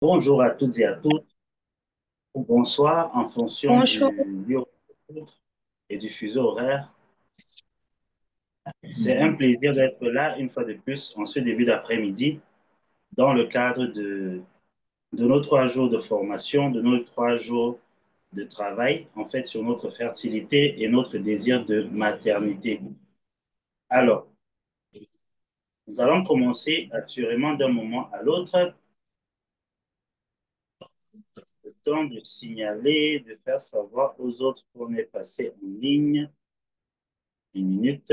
Bonjour à toutes et à tous, ou bonsoir en fonction Bonjour. du lieu et du fuseau horaire. C'est un plaisir d'être là une fois de plus en ce début d'après-midi dans le cadre de nos 3 jours de formation, de nos 3 jours de travail, en fait, sur notre fertilité et notre désir de maternité. Alors, nous allons commencer assurément d'un moment à l'autre, le temps de signaler, de faire savoir aux autres qu'on est passé en ligne. Une minute.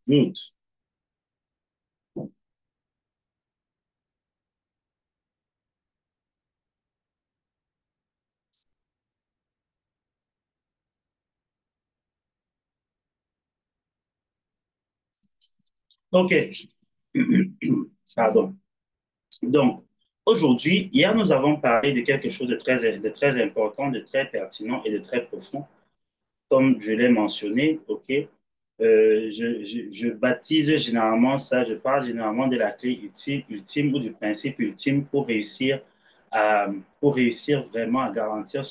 Good. OK. Pardon. Donc, aujourd'hui, hier, nous avons parlé de quelque chose de très important, de très pertinent et de très profond. Comme je l'ai mentionné, OK, je baptise généralement ça, je parle généralement de la clé ultime ou du principe ultime à, pour réussir vraiment à garantir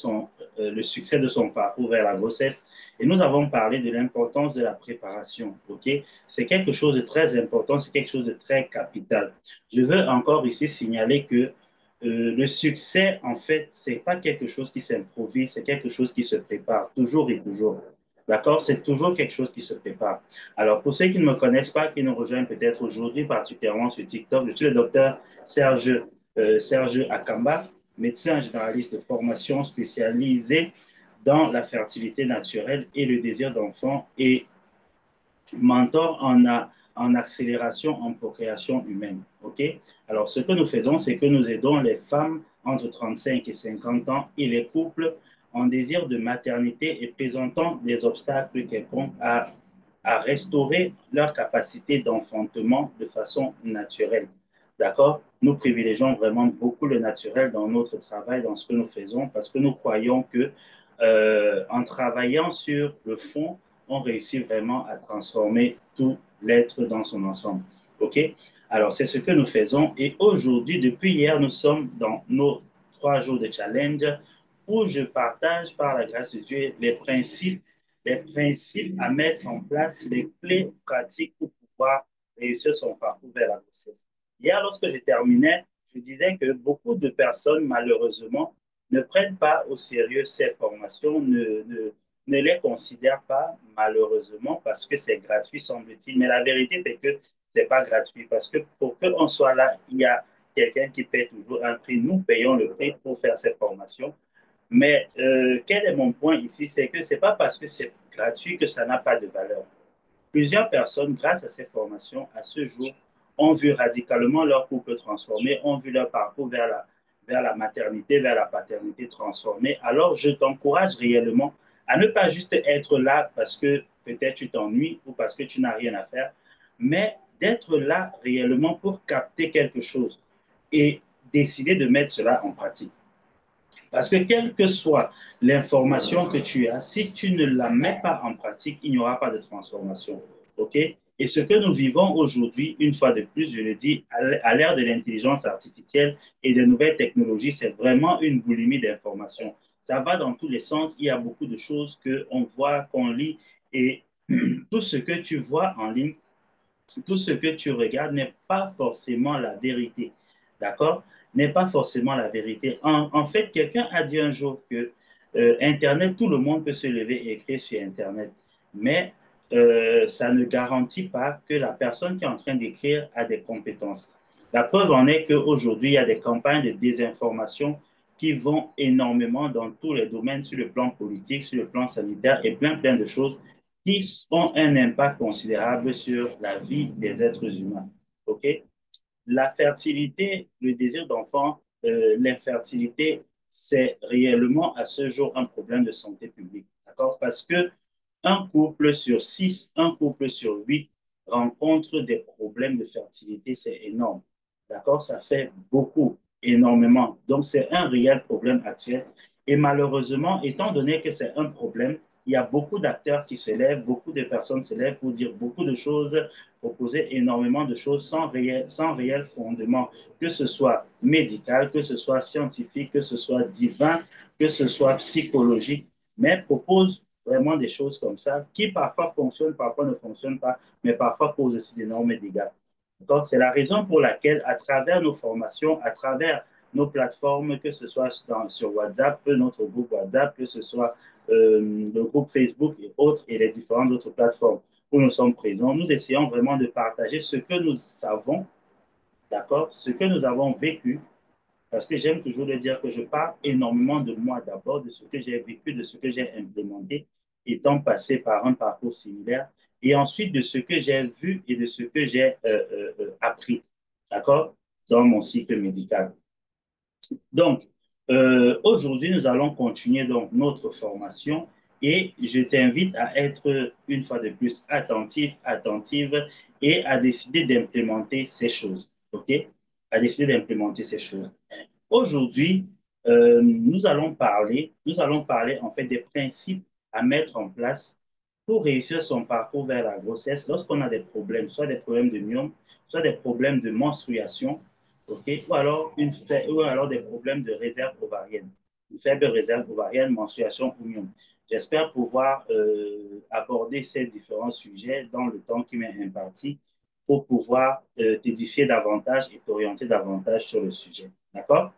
le succès de son parcours vers la grossesse. Et nous avons parlé de l'importance de la préparation, OK? C'est quelque chose de très important, c'est quelque chose de très capital. Je veux encore ici signaler que le succès, en fait, c'est pas quelque chose qui s'improvise, c'est quelque chose qui se prépare toujours et toujours. D'accord? C'est toujours quelque chose qui se prépare. Alors, pour ceux qui ne me connaissent pas, qui nous rejoignent peut-être aujourd'hui, particulièrement sur TikTok, je suis le docteur Serge Akamba, médecin généraliste de formation spécialisé dans la fertilité naturelle et le désir d'enfant et mentor en accélération en procréation humaine. OK? Alors, ce que nous faisons, c'est que nous aidons les femmes entre 35 et 50 ans et les couples en désir de maternité et présentant des obstacles quelconques à restaurer leur capacité d'enfantement de façon naturelle. D'accord? Nous privilégions vraiment beaucoup le naturel dans notre travail, dans ce que nous faisons, parce que nous croyons que en travaillant sur le fond, on réussit vraiment à transformer tout l'être dans son ensemble. OK? Alors, c'est ce que nous faisons. Et aujourd'hui, depuis hier, nous sommes dans nos 3 jours de challenge où je partage, par la grâce de Dieu, les principes à mettre en place, les clés pratiques pour pouvoir réussir son parcours vers la grossesse. Hier, lorsque je terminais, je disais que beaucoup de personnes, malheureusement, ne prennent pas au sérieux ces formations, ne les considèrent pas, malheureusement, parce que c'est gratuit, semble-t-il. Mais la vérité, c'est que ce n'est pas gratuit, parce que pour qu'on soit là, il y a quelqu'un qui paie toujours un prix. Nous payons le prix pour faire ces formations. Mais quel est mon point ici? C'est que ce n'est pas parce que c'est gratuit que ça n'a pas de valeur. Plusieurs personnes, grâce à ces formations, à ce jour, ont vu radicalement leur couple transformé, ont vu leur parcours vers la maternité, vers la paternité transformée. Alors, je t'encourage réellement à ne pas juste être là parce que peut-être tu t'ennuies ou parce que tu n'as rien à faire, mais d'être là réellement pour capter quelque chose et décider de mettre cela en pratique. Parce que quelle que soit l'information que tu as, si tu ne la mets pas en pratique, il n'y aura pas de transformation. OK? Et ce que nous vivons aujourd'hui, une fois de plus, je le dis, à l'ère de l'intelligence artificielle et des nouvelles technologies, c'est vraiment une boulimie d'informations. Ça va dans tous les sens. Il y a beaucoup de choses qu'on voit, qu'on lit. Et tout ce que tu vois en ligne, tout ce que tu regardes n'est pas forcément la vérité. D'accord? N'est pas forcément la vérité. En fait, quelqu'un a dit un jour que Internet, tout le monde peut se lever et écrire sur Internet. Mais ça ne garantit pas que la personne qui est en train d'écrire a des compétences. La preuve en est qu'aujourd'hui, il y a des campagnes de désinformation qui vont énormément dans tous les domaines, sur le plan politique, sur le plan sanitaire et plein de choses qui ont un impact considérable sur la vie des êtres humains. OK? La fertilité, le désir d'enfant, l'infertilité, c'est réellement à ce jour un problème de santé publique. D'accord? Parce que un couple sur 6, un couple sur 8 rencontre des problèmes de fertilité, c'est énorme. D'accord? Ça fait beaucoup, énormément. Donc, c'est un réel problème actuel. Et malheureusement, étant donné que c'est un problème, il y a beaucoup d'acteurs qui se lèvent, beaucoup de personnes se lèvent pour dire beaucoup de choses, proposer énormément de choses sans réel fondement, que ce soit médical, que ce soit scientifique, que ce soit divin, que ce soit psychologique, mais proposent vraiment des choses comme ça qui parfois fonctionnent, parfois ne fonctionnent pas, mais parfois causent aussi d'énormes dégâts. Donc, c'est la raison pour laquelle, à travers nos formations, à travers nos plateformes, que ce soit sur WhatsApp, notre groupe WhatsApp, que ce soit le groupe Facebook et autres, et les différentes autres plateformes où nous sommes présents, nous essayons vraiment de partager ce que nous savons, d'accord, ce que nous avons vécu, parce que j'aime toujours le dire que je parle énormément de moi d'abord, de ce que j'ai vécu, de ce que j'ai implémenté, étant passé par un parcours similaire, et ensuite de ce que j'ai vu et de ce que j'ai appris, d'accord, dans mon cycle médical. Donc, aujourd'hui, nous allons continuer donc notre formation et je t'invite à être une fois de plus attentif, attentive et à décider d'implémenter ces choses. OK? À décider d'implémenter ces choses. Aujourd'hui, nous allons parler en fait des principes à mettre en place pour réussir son parcours vers la grossesse lorsqu'on a des problèmes, soit des problèmes de myome, soit des problèmes de menstruation, okay? Ou alors des problèmes de réserve ovarienne, une faible réserve ovarienne, menstruation ou myome. J'espère pouvoir aborder ces différents sujets dans le temps qui m'est imparti pour pouvoir t'édifier davantage et t'orienter davantage sur le sujet. D'accord?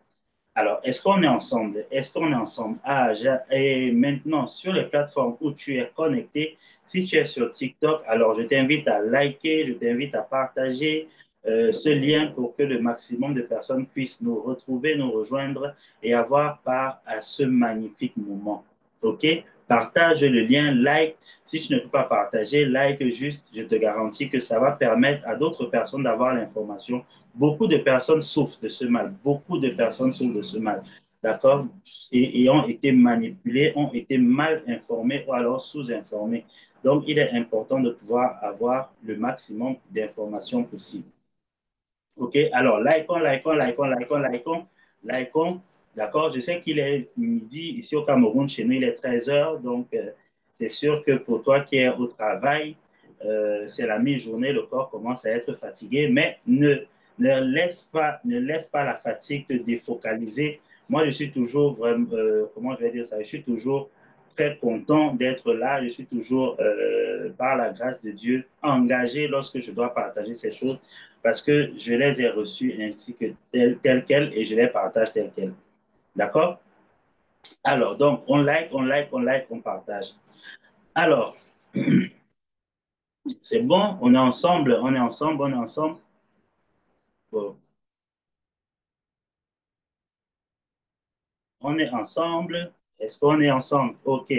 Alors, est-ce qu'on est ensemble? Est-ce qu'on est ensemble? Ah, et maintenant, sur les plateformes où tu es connecté, si tu es sur TikTok, alors je t'invite à liker, je t'invite à partager ce lien pour que le maximum de personnes puissent nous retrouver, nous rejoindre et avoir part à ce magnifique moment. OK? Partage le lien, like. Si tu ne peux pas partager, like juste. Je te garantis que ça va permettre à d'autres personnes d'avoir l'information. Beaucoup de personnes souffrent de ce mal. Beaucoup de personnes souffrent de ce mal. D'accord? Et ont été manipulées, ont été mal informées ou alors sous-informées. Donc, il est important de pouvoir avoir le maximum d'informations possibles. OK? Alors, likons. D'accord? Je sais qu'il est midi ici au Cameroun. Chez nous, il est 13 heures. Donc, c'est sûr que pour toi qui es au travail, c'est la mi-journée, le corps commence à être fatigué. Mais ne laisse pas la fatigue te défocaliser. Moi, je suis toujours vraiment, comment je vais dire ça? Je suis toujours très content d'être là. Je suis toujours, par la grâce de Dieu, engagé lorsque je dois partager ces choses parce que je les ai reçus ainsi que telles quelles et je les partage telles quelles. D'accord? Alors, donc, on partage. Alors, c'est bon, on est ensemble, on est ensemble, on est ensemble. Bon, on est ensemble. Est-ce qu'on est ensemble? OK.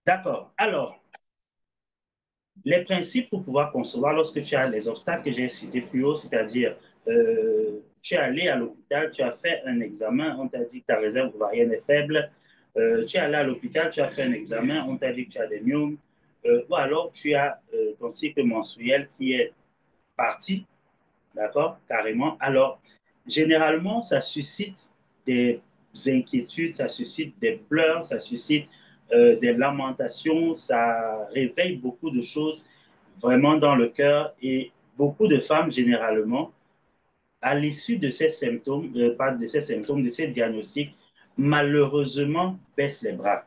D'accord. Alors, les principes pour pouvoir concevoir lorsque tu as les obstacles que j'ai cités plus haut, c'est-à-dire tu es allé à l'hôpital, tu as fait un examen, on t'a dit que ta réserve ovarienne est faible, tu es allé à l'hôpital, tu as fait un examen, on t'a dit que tu as des myomes, ou alors tu as ton cycle menstruel qui est parti, d'accord, carrément. Alors, généralement, ça suscite des inquiétudes, ça suscite des pleurs, ça suscite des lamentations, ça réveille beaucoup de choses vraiment dans le cœur et beaucoup de femmes, généralement, à l'issue de ces symptômes, pas de ces symptômes, de ces diagnostics, malheureusement, baissent les bras.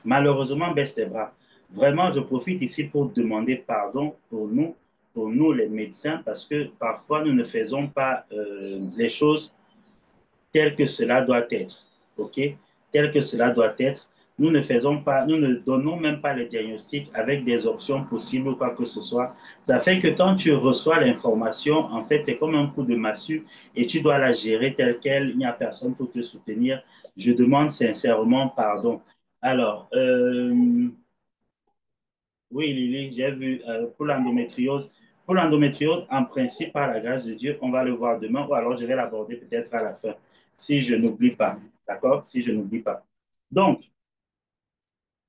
Malheureusement, baissent les bras. Vraiment, je profite ici pour demander pardon pour nous les médecins, parce que parfois nous ne faisons pas les choses telles que cela doit être. OK? Tel que cela doit être. Nous ne faisons pas, nous ne donnons même pas les diagnostics avec des options possibles ou quoi que ce soit. Ça fait que quand tu reçois l'information, en fait, c'est comme un coup de massue et tu dois la gérer telle qu'elle. Il n'y a personne pour te soutenir. Je demande sincèrement pardon. Alors, oui, Lily, j'ai vu pour l'endométriose, en principe, par la grâce de Dieu, on va le voir demain ou alors je vais l'aborder peut-être à la fin, si je n'oublie pas. D'accord? Si je n'oublie pas. Donc,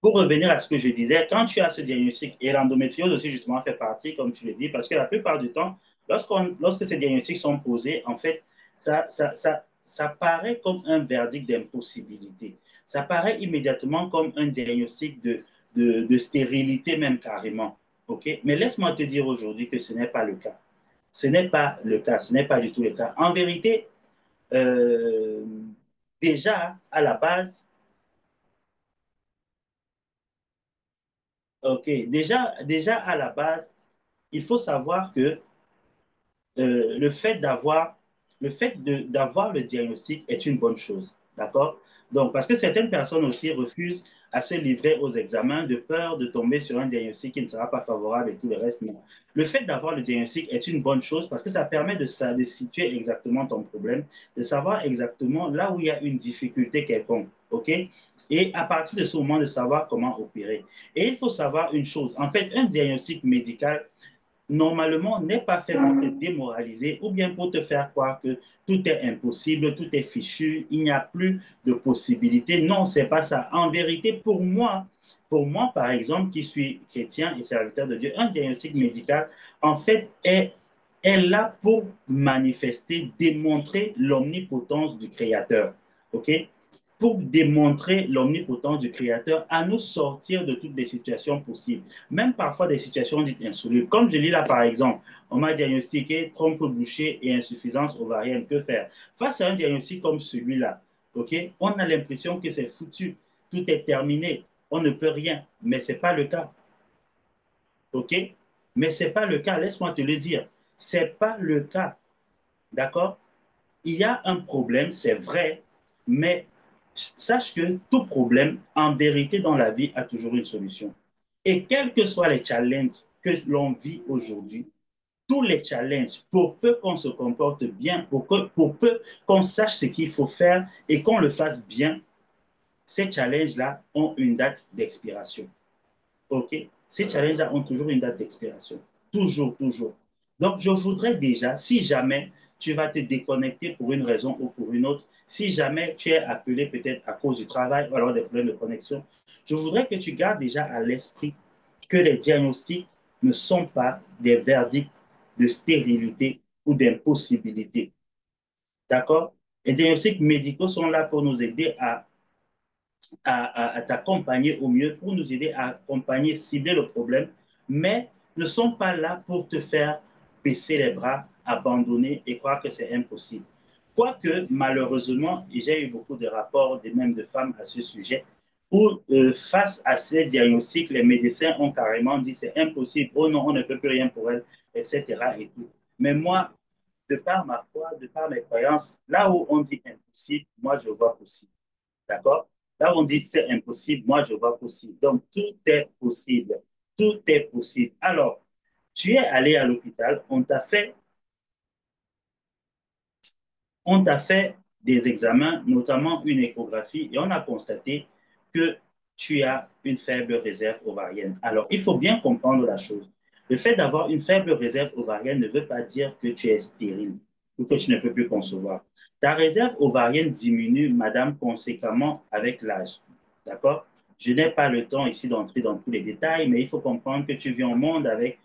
pour revenir à ce que je disais, quand tu as ce diagnostic, et l'endométriose aussi justement fait partie, comme tu le dis, parce que la plupart du temps, lorsque ces diagnostics sont posés, en fait, ça paraît comme un verdict d'impossibilité. Ça paraît immédiatement comme un diagnostic de stérilité même carrément. OK? Mais laisse-moi te dire aujourd'hui que ce n'est pas le cas. Ce n'est pas le cas, ce n'est pas du tout le cas. En vérité, euh, déjà, à la base, OK, déjà à la base, il faut savoir que le fait d'avoir le diagnostic est une bonne chose. D'accord? Donc, parce que certaines personnes aussi refusent à se livrer aux examens de peur de tomber sur un diagnostic qui ne sera pas favorable et tout le reste. Mais le fait d'avoir le diagnostic est une bonne chose parce que ça permet de situer exactement ton problème, de savoir exactement là où il y a une difficulté quelconque. OK? Et à partir de ce moment, de savoir comment opérer. Et il faut savoir une chose. En fait, un diagnostic médical normalement n'est pas fait pour te démoraliser ou bien pour te faire croire que tout est impossible, tout est fichu, il n'y a plus de possibilités. Non, c'est pas ça. En vérité, pour moi, par exemple, qui suis chrétien et serviteur de Dieu, un diagnostic médical, en fait, est là pour manifester, démontrer l'omnipotence du Créateur. OK? Pour démontrer l'omnipotence du Créateur, à nous sortir de toutes les situations possibles, même parfois des situations dites insolubles. Comme je lis là, par exemple, on m'a diagnostiqué trompe bouchée et insuffisance ovarienne. Que faire? Face à un diagnostic comme celui-là, ok, on a l'impression que c'est foutu, tout est terminé, on ne peut rien, mais ce n'est pas le cas. Ok? Mais ce n'est pas le cas, laisse-moi te le dire. Ce n'est pas le cas. D'accord? Il y a un problème, c'est vrai, mais sache que tout problème, en vérité, dans la vie, a toujours une solution. Et quels que soient les challenges que l'on vit aujourd'hui, tous les challenges, pour peu qu'on se comporte bien, pour peu qu'on sache ce qu'il faut faire et qu'on le fasse bien, ces challenges-là ont une date d'expiration. OK? Ces challenges-là ont toujours une date d'expiration. Toujours, toujours. Donc, je voudrais déjà, si jamais tu vas te déconnecter pour une raison ou pour une autre, si jamais tu es appelé peut-être à cause du travail ou alors des problèmes de connexion, je voudrais que tu gardes déjà à l'esprit que les diagnostics ne sont pas des verdicts de stérilité ou d'impossibilité. D'accord? Les diagnostics médicaux sont là pour nous aider à t'accompagner au mieux, pour nous aider à accompagner, cibler le problème, mais ne sont pas là pour te faire baisser les bras, abandonner et croire que c'est impossible. Quoique, malheureusement, j'ai eu beaucoup de rapports, même de femmes à ce sujet, où face à ces diagnostics, les médecins ont carrément dit c'est impossible, oh non, on ne peut plus rien pour elle, etc. Et tout. Mais moi, de par ma foi, de par mes croyances, là où on dit impossible, moi je vois possible. D'accord? Là, on dit c'est impossible, moi je vois possible. Donc, tout est possible. Tout est possible. Alors, tu es allé à l'hôpital, on t'a fait des examens, notamment une échographie, et on a constaté que tu as une faible réserve ovarienne. Alors, il faut bien comprendre la chose. Le fait d'avoir une faible réserve ovarienne ne veut pas dire que tu es stérile ou que tu ne peux plus concevoir. Ta réserve ovarienne diminue, madame, conséquemment avec l'âge. D'accord? Je n'ai pas le temps ici d'entrer dans tous les détails, mais il faut comprendre que tu viens au monde avec,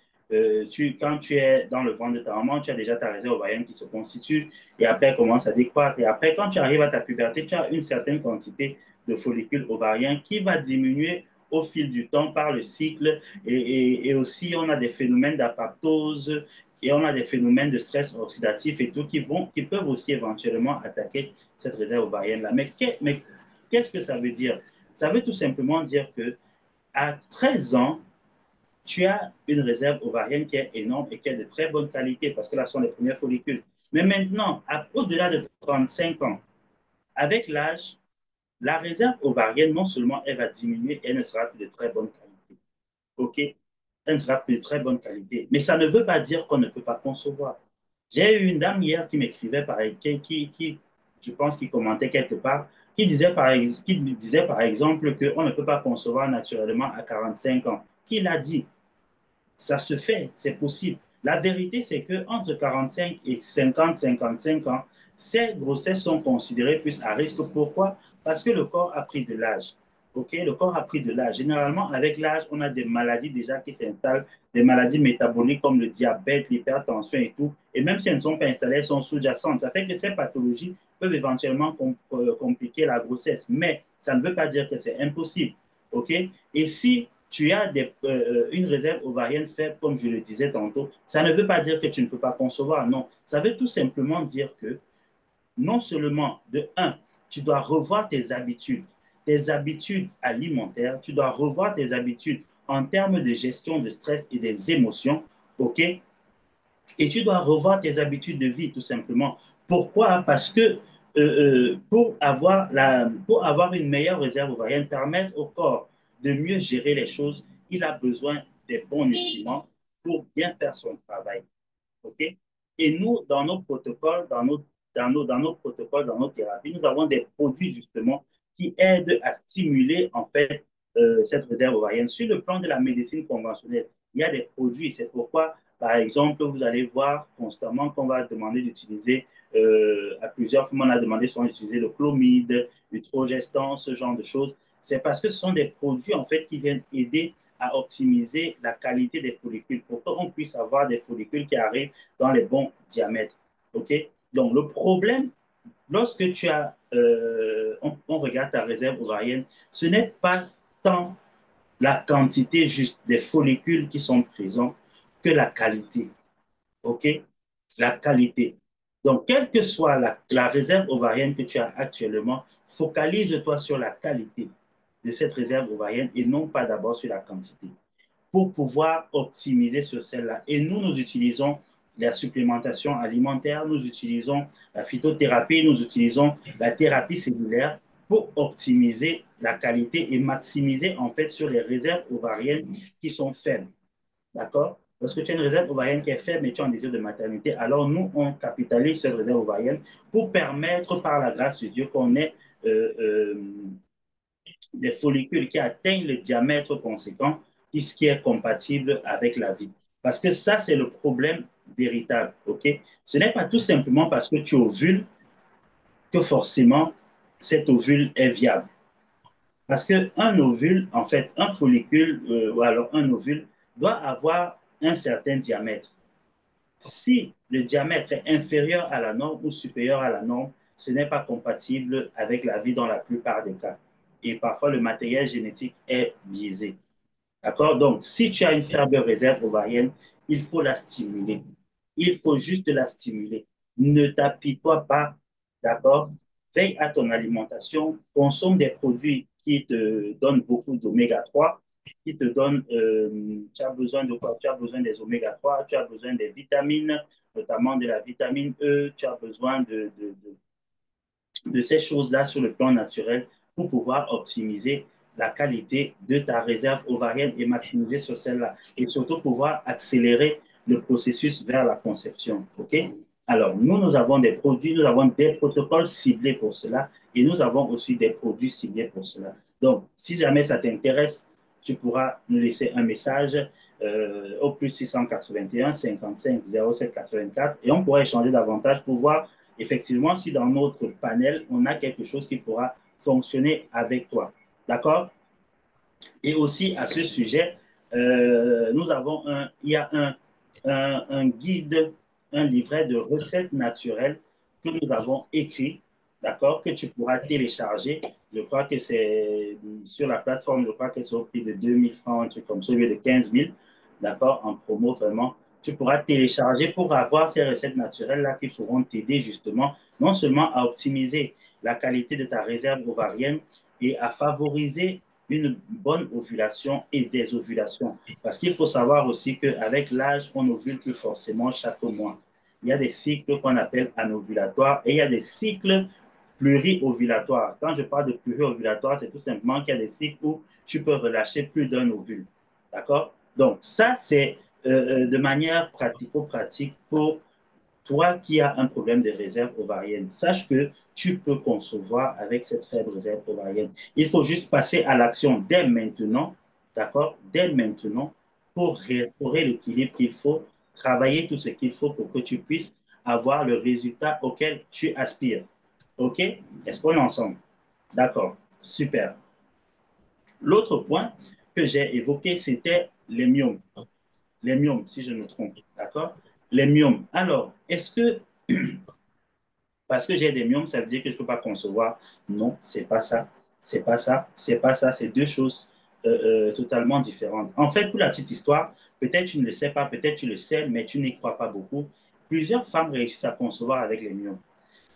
quand tu es dans le ventre de ta maman, tu as déjà ta réserve ovarienne qui se constitue et après elle commence à décroître. Et après, quand tu arrives à ta puberté, tu as une certaine quantité de follicules ovariens qui va diminuer au fil du temps par le cycle. Et aussi, on a des phénomènes d'apoptose et on a des phénomènes de stress oxydatif et tout qui peuvent aussi éventuellement attaquer cette réserve ovarienne-là. Mais qu'est-ce que ça veut dire? Ça veut tout simplement dire que à 13 ans, tu as une réserve ovarienne qui est énorme et qui est de très bonne qualité parce que là sont les premiers follicules. Mais maintenant, au-delà de 35 ans, avec l'âge, la réserve ovarienne, non seulement elle va diminuer, elle ne sera plus de très bonne qualité. OK? Elle ne sera plus de très bonne qualité. Mais ça ne veut pas dire qu'on ne peut pas concevoir. J'ai eu une dame hier qui m'écrivait, je pense, qui commentait quelque part, qui disait par exemple qu'on ne peut pas concevoir naturellement à 45 ans. Qui l'a dit? Ça se fait, c'est possible. La vérité, c'est qu'entre 45 et 50, 55 ans, ces grossesses sont considérées plus à risque. Pourquoi? Parce que le corps a pris de l'âge. OK? Le corps a pris de l'âge. Généralement, avec l'âge, on a des maladies déjà qui s'installent, des maladies métaboliques comme le diabète, l'hypertension et tout. Et même si elles ne sont pas installées, elles sont sous-jacentes. Ça fait que ces pathologies peuvent éventuellement compliquer la grossesse. Mais ça ne veut pas dire que c'est impossible. OK? Et si tu as une réserve ovarienne faible, comme je le disais tantôt, ça ne veut pas dire que tu ne peux pas concevoir. Non. Ça veut tout simplement dire que non seulement, de un, tu dois revoir tes habitudes alimentaires, tu dois revoir tes habitudes en termes de gestion de stress et des émotions, OK? Et tu dois revoir tes habitudes de vie, tout simplement. Pourquoi? Parce que pour avoir une meilleure réserve ovarienne, permettre au corps de mieux gérer les choses, il a besoin des bons nutriments pour bien faire son travail. OK? Et nous, dans nos protocoles, dans nos protocoles, dans nos thérapies, nous avons des produits justement qui aident à stimuler en fait cette réserve ovarienne. Sur le plan de la médecine conventionnelle, il y a des produits. C'est pourquoi, par exemple, vous allez voir constamment qu'on va demander d'utiliser à plusieurs fois, on a demandé souvent d'utiliser le chlomide, le trogestan, ce genre de choses. C'est parce que ce sont des produits en fait qui viennent aider à optimiser la qualité des follicules pour qu'on puisse avoir des follicules qui arrivent dans les bons diamètres. OK? Donc, le problème, lorsque on regarde ta réserve ovarienne, ce n'est pas tant la quantité juste des follicules qui sont présents que la qualité. OK? La qualité. Donc, quelle que soit la réserve ovarienne que tu as actuellement, focalise-toi sur la qualité de cette réserve ovarienne et non pas d'abord sur la quantité pour pouvoir optimiser sur celle-là. Et nous utilisons la supplémentation alimentaire, nous utilisons la phytothérapie, nous utilisons la thérapie cellulaire pour optimiser la qualité et maximiser en fait sur les réserves ovariennes qui sont faibles. D'accord? Lorsque tu as une réserve ovarienne qui est faible, mais tu as un désir de maternité, alors nous, on capitalise cette réserve ovarienne pour permettre, par la grâce de Dieu, qu'on ait des follicules qui atteignent le diamètre conséquent, ce qui est compatible avec la vie. Parce que ça, c'est le problème véritable. OK? Ce n'est pas tout simplement parce que tu ovules que forcément cet ovule est viable. Parce qu'un ovule, en fait, un follicule ou alors un ovule doit avoir un certain diamètre. Si le diamètre est inférieur à la norme ou supérieur à la norme, ce n'est pas compatible avec la vie dans la plupart des cas. Et parfois, le matériel génétique est biaisé. D'accord? Donc, si tu as une faible réserve ovarienne, il faut la stimuler. Il faut juste la stimuler. Ne t'apitoie pas. D'accord? Veille à ton alimentation. Consomme des produits qui te donnent beaucoup d'oméga 3, qui te donnent, tu as besoin de quoi? Tu as besoin des oméga 3, tu as besoin des vitamines, notamment de la vitamine E, tu as besoin de ces choses-là sur le plan naturel pour pouvoir optimiser la qualité de ta réserve ovarienne et maximiser sur celle-là. Et surtout pouvoir accélérer le processus vers la conception. OK? Alors, nous avons des produits, nous avons des protocoles ciblés pour cela et nous avons aussi des produits ciblés pour cela. Donc, si jamais ça t'intéresse, tu pourras nous laisser un message au plus 681 55 07 84 et on pourra échanger davantage pour voir effectivement si dans notre panel, on a quelque chose qui pourra fonctionner avec toi. D'accord? Et aussi à ce sujet, il y a un guide, un livret de recettes naturelles que nous avons écrit, d'accord, que tu pourras télécharger. Je crois que c'est sur la plateforme, je crois que c'est au prix de 2000 francs, un truc comme ça, au lieu de 15 000, d'accord, en promo vraiment. Tu pourras télécharger pour avoir ces recettes naturelles-là qui pourront t'aider justement, non seulement à optimiser la qualité de ta réserve ovarienne et à favoriser une bonne ovulation et des ovulations. Parce qu'il faut savoir aussi qu'avec l'âge, on ovule plus forcément chaque mois. Il y a des cycles qu'on appelle anovulatoires et il y a des cycles pluriovulatoires. Quand je parle de pluriovulatoire, c'est tout simplement qu'il y a des cycles où tu peux relâcher plus d'un ovule. D'accord? Donc, ça, c'est de manière pratico-pratique pour toi qui as un problème de réserve ovarienne, sache que tu peux concevoir avec cette faible réserve ovarienne. Il faut juste passer à l'action dès maintenant, d'accord? Dès maintenant, pour restaurer l'équilibre qu'il faut, travailler tout ce qu'il faut pour que tu puisses avoir le résultat auquel tu aspires. OK? Est-ce qu'on est ensemble? D'accord. Super. L'autre point que j'ai évoqué, c'était les myomes. Les myomes, si je ne me trompe. D'accord? Les myomes. Alors, est-ce que parce que j'ai des myomes, ça veut dire que je ne peux pas concevoir? Non, c'est pas ça. C'est pas ça. C'est pas ça. C'est deux choses totalement différentes. En fait, pour la petite histoire, peut-être tu ne le sais pas, peut-être tu le sais, mais tu n'y crois pas beaucoup. Plusieurs femmes réussissent à concevoir avec les myomes.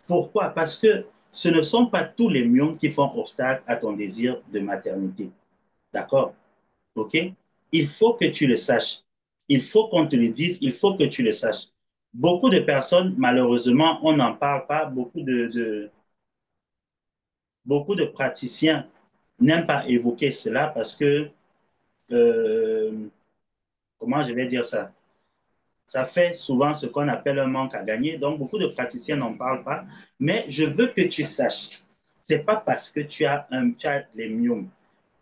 Pourquoi? Parce que ce ne sont pas tous les myomes qui font obstacle à ton désir de maternité. D'accord? OK? Il faut que tu le saches. Il faut qu'on te le dise, il faut que tu le saches. Beaucoup de personnes, malheureusement, on n'en parle pas. Beaucoup de praticiens n'aiment pas évoquer cela parce que, euh, comment je vais dire ça? Ça fait souvent ce qu'on appelle un manque à gagner. Donc, beaucoup de praticiens n'en parlent pas. Mais je veux que tu saches, c'est pas parce que tu as les myomes,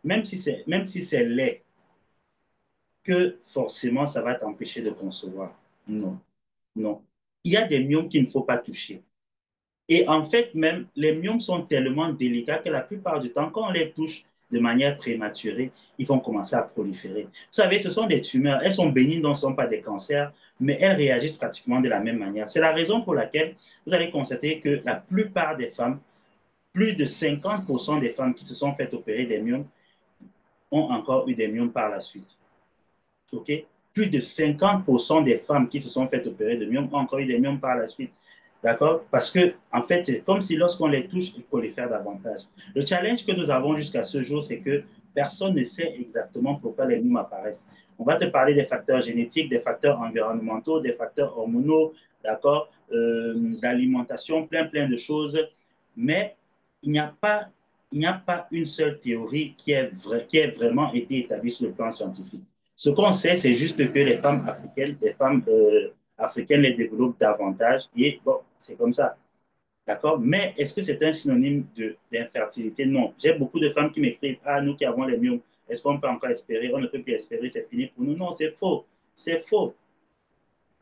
même si c'est laid, que forcément ça va t'empêcher de concevoir. Non, non. Il y a des myomes qu'il ne faut pas toucher. Et en fait, même, les myomes sont tellement délicats que la plupart du temps, quand on les touche de manière prématurée, ils vont commencer à proliférer. Vous savez, ce sont des tumeurs. Elles sont bénignes, donc ce ne sont pas des cancers, mais elles réagissent pratiquement de la même manière. C'est la raison pour laquelle vous allez constater que la plupart des femmes, plus de 50% des femmes qui se sont faites opérer des myomes, ont encore eu des myomes par la suite. OK? Plus de 50% des femmes qui se sont faites opérer de myomes ont encore eu des myomes par la suite. D'accord? Parce que, en fait, c'est comme si lorsqu'on les touche, il faut les faire davantage. Le challenge que nous avons jusqu'à ce jour, c'est que personne ne sait exactement pourquoi les myomes apparaissent. On va te parler des facteurs génétiques, des facteurs environnementaux, des facteurs hormonaux, d'accord, d'alimentation, plein de choses. Mais il n'y a pas, il n'y a pas une seule théorie qui ait vraiment été établie sur le plan scientifique. Ce qu'on sait, c'est juste que les femmes africaines les développent davantage et bon, c'est comme ça. D'accord? Mais est-ce que c'est un synonyme d'infertilité? Non. J'ai beaucoup de femmes qui m'écrivent: ah, nous qui avons les myomes, est-ce qu'on peut encore espérer? On ne peut plus espérer, c'est fini pour nous. Non, c'est faux. C'est faux.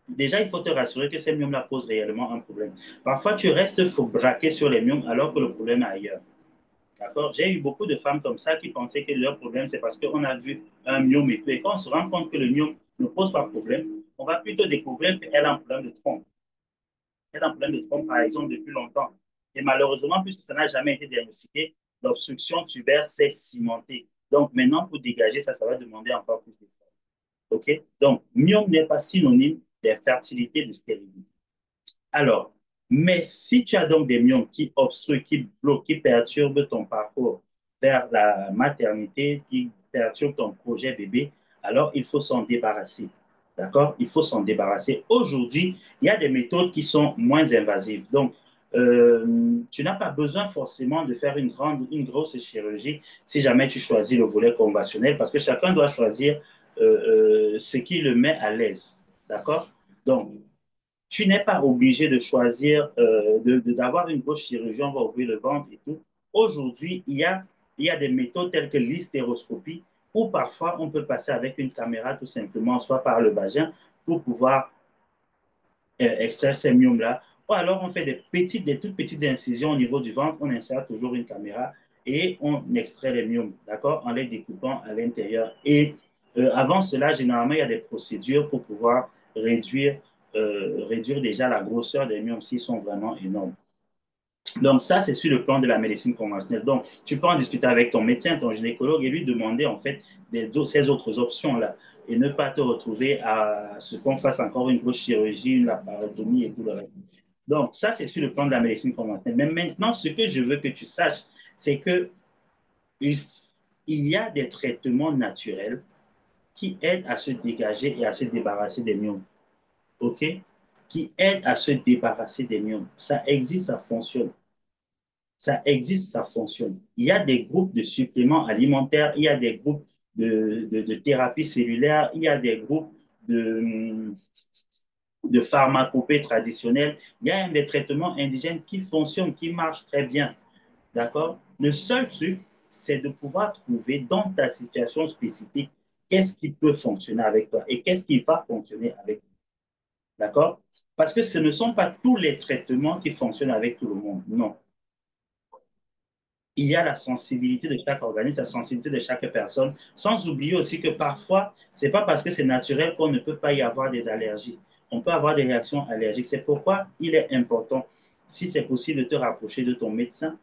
Déjà, il faut te rassurer que ces myomes-là posent réellement un problème. Parfois, tu restes braqué sur les myomes alors que le problème est ailleurs. D'accord? J'ai eu beaucoup de femmes comme ça qui pensaient que leur problème, c'est parce qu'on a vu un myome et tout. Et quand on se rend compte que le myome ne pose pas de problème, on va plutôt découvrir qu'elle a un problème de trompe. Elle a un problème de trompe, par exemple, depuis longtemps. Et malheureusement, puisque ça n'a jamais été diagnostiqué, l'obstruction tubaire s'est cimentée. Donc maintenant, pour dégager ça, ça va demander encore plus d'efforts. OK? Donc, myome n'est pas synonyme d'infertilité, de stérilité. Alors, mais si tu as donc des myomes qui obstruent, qui bloquent, qui perturbent ton parcours vers la maternité, qui perturbent ton projet bébé, alors il faut s'en débarrasser. D'accord? Il faut s'en débarrasser. Aujourd'hui, il y a des méthodes qui sont moins invasives. Donc, tu n'as pas besoin forcément de faire une grosse chirurgie si jamais tu choisis le volet conventionnel, parce que chacun doit choisir ce qui le met à l'aise. D'accord? Donc, tu n'es pas obligé de choisir, d'avoir une grosse chirurgie, on va ouvrir le ventre et tout. Aujourd'hui, il y a des méthodes telles que l'hystéroscopie, où parfois on peut passer avec une caméra tout simplement, soit par le vagin, pour pouvoir extraire ces myomes-là. Ou alors on fait des toutes petites incisions au niveau du ventre, on insère toujours une caméra et on extrait les myomes, d'accord, en les découpant à l'intérieur. Et avant cela, généralement, il y a des procédures pour pouvoir réduire déjà la grosseur des myomes s'ils sont vraiment énormes. Donc ça, c'est sur le plan de la médecine conventionnelle. Donc, tu peux en discuter avec ton médecin, ton gynécologue et lui demander en fait ces autres options-là et ne pas te retrouver à ce qu'on fasse encore une grosse chirurgie, une laparotomie et tout le reste. Donc, ça, c'est sur le plan de la médecine conventionnelle. Mais maintenant, ce que je veux que tu saches, c'est que il, il y a des traitements naturels qui aident à se dégager et à se débarrasser des myomes. OK? Qui aident à se débarrasser des myomes. Ça existe, ça fonctionne. Ça existe, ça fonctionne. Il y a des groupes de suppléments alimentaires, il y a des groupes de thérapie cellulaire, il y a des groupes de pharmacopée traditionnelle, il y a des traitements indigènes qui fonctionnent, qui marchent très bien. D'accord? Le seul truc, c'est de pouvoir trouver dans ta situation spécifique qu'est-ce qui peut fonctionner avec toi et qu'est-ce qui va fonctionner avec toi. D'accord? Parce que ce ne sont pas tous les traitements qui fonctionnent avec tout le monde. Non. Il y a la sensibilité de chaque organisme, la sensibilité de chaque personne, sans oublier aussi que parfois, ce n'est pas parce que c'est naturel qu'on ne peut pas y avoir des allergies. On peut avoir des réactions allergiques. C'est pourquoi il est important, si c'est possible, de te rapprocher de ton médecin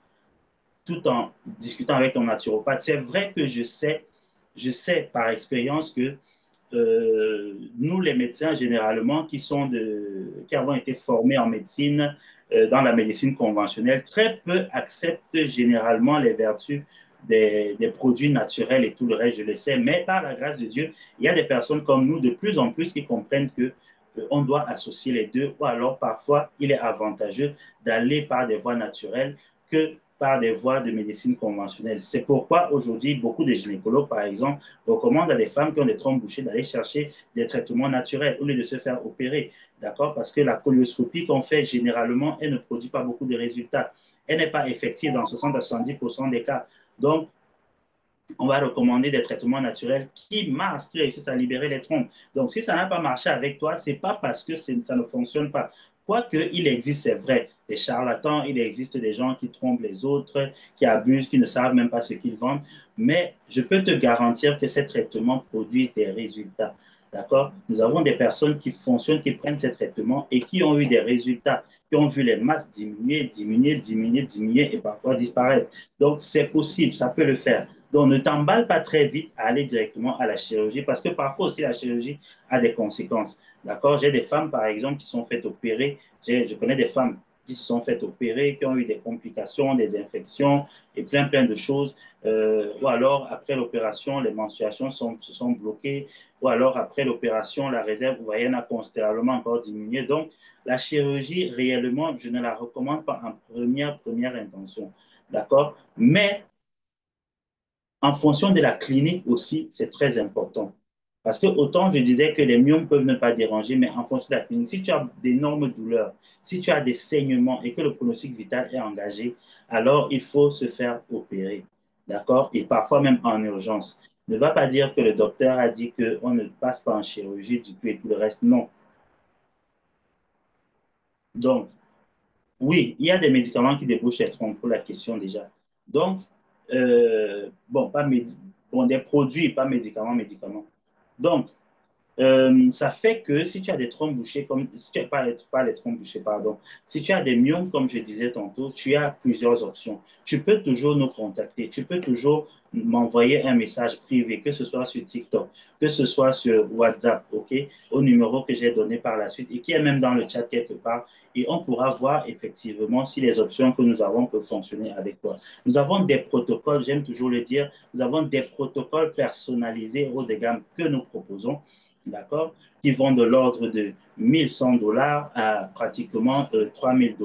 tout en discutant avec ton naturopathe. C'est vrai que je sais par expérience que nous, les médecins, généralement, qui avons été formés en médecine, dans la médecine conventionnelle, très peu acceptent généralement les vertus des produits naturels et tout le reste, je le sais. Mais par la grâce de Dieu, il y a des personnes comme nous, de plus en plus, qui comprennent que on doit associer les deux, ou alors parfois il est avantageux d'aller par des voies naturelles que par des voies de médecine conventionnelle. C'est pourquoi aujourd'hui, beaucoup de gynécologues, par exemple, recommandent à des femmes qui ont des trompes bouchées d'aller chercher des traitements naturels au lieu de se faire opérer. D'accord? Parce que la colonoscopie qu'on fait généralement, elle ne produit pas beaucoup de résultats. Elle n'est pas effective dans 60 à 70% des cas. Donc, on va recommander des traitements naturels qui marchent, qui réussissent à libérer les trompes. Donc, si ça n'a pas marché avec toi, ce n'est pas parce que ça ne fonctionne pas. Quoique, il existe, c'est vrai, des charlatans, il existe des gens qui trompent les autres, qui abusent, qui ne savent même pas ce qu'ils vendent, mais je peux te garantir que ces traitements produisent des résultats. D'accord? Nous avons des personnes qui fonctionnent, qui prennent ces traitements et qui ont eu des résultats, qui ont vu les masses diminuer, diminuer, diminuer, diminuer et parfois disparaître. Donc, c'est possible, ça peut le faire. Donc, ne t'emballe pas très vite à aller directement à la chirurgie parce que parfois aussi la chirurgie a des conséquences. D'accord? J'ai des femmes, par exemple, qui sont faites opérer. Je connais des femmes qui se sont faites opérer, qui ont eu des complications, des infections et plein, plein de choses. Ou alors, après l'opération, les menstruations se sont bloquées. Ou alors, après l'opération, la réserve ovarienne a considérablement encore diminué. Donc, la chirurgie, réellement, je ne la recommande pas en première intention. D'accord? Mais en fonction de la clinique aussi, c'est très important. Parce que autant je disais que les myomes peuvent ne pas déranger, mais en fonction de la clinique, si tu as d'énormes douleurs, si tu as des saignements et que le pronostic vital est engagé, alors il faut se faire opérer. D'accord? Et parfois même en urgence. Ne va pas dire que le docteur a dit qu'on ne passe pas en chirurgie du tout et tout le reste. Non. Donc, oui, il y a des médicaments qui débouchent les trompes pour la question déjà. Donc, bon, bon, des produits, pas médicaments, médicaments. Donc, ça fait que si tu as des trompes bouchées, comme, si tu n'as pas les trompes bouchées, pardon, si tu as des myomes, comme je disais tantôt, tu as plusieurs options. Tu peux toujours nous contacter, tu peux toujours m'envoyer un message privé, que ce soit sur TikTok, que ce soit sur WhatsApp, OK, au numéro que j'ai donné par la suite et qui est même dans le chat quelque part. Et on pourra voir effectivement si les options que nous avons peuvent fonctionner avec toi. Nous avons des protocoles, j'aime toujours le dire, nous avons des protocoles personnalisés haut de gamme que nous proposons, d'accord, qui vont de l'ordre de 1100 $ à pratiquement 3000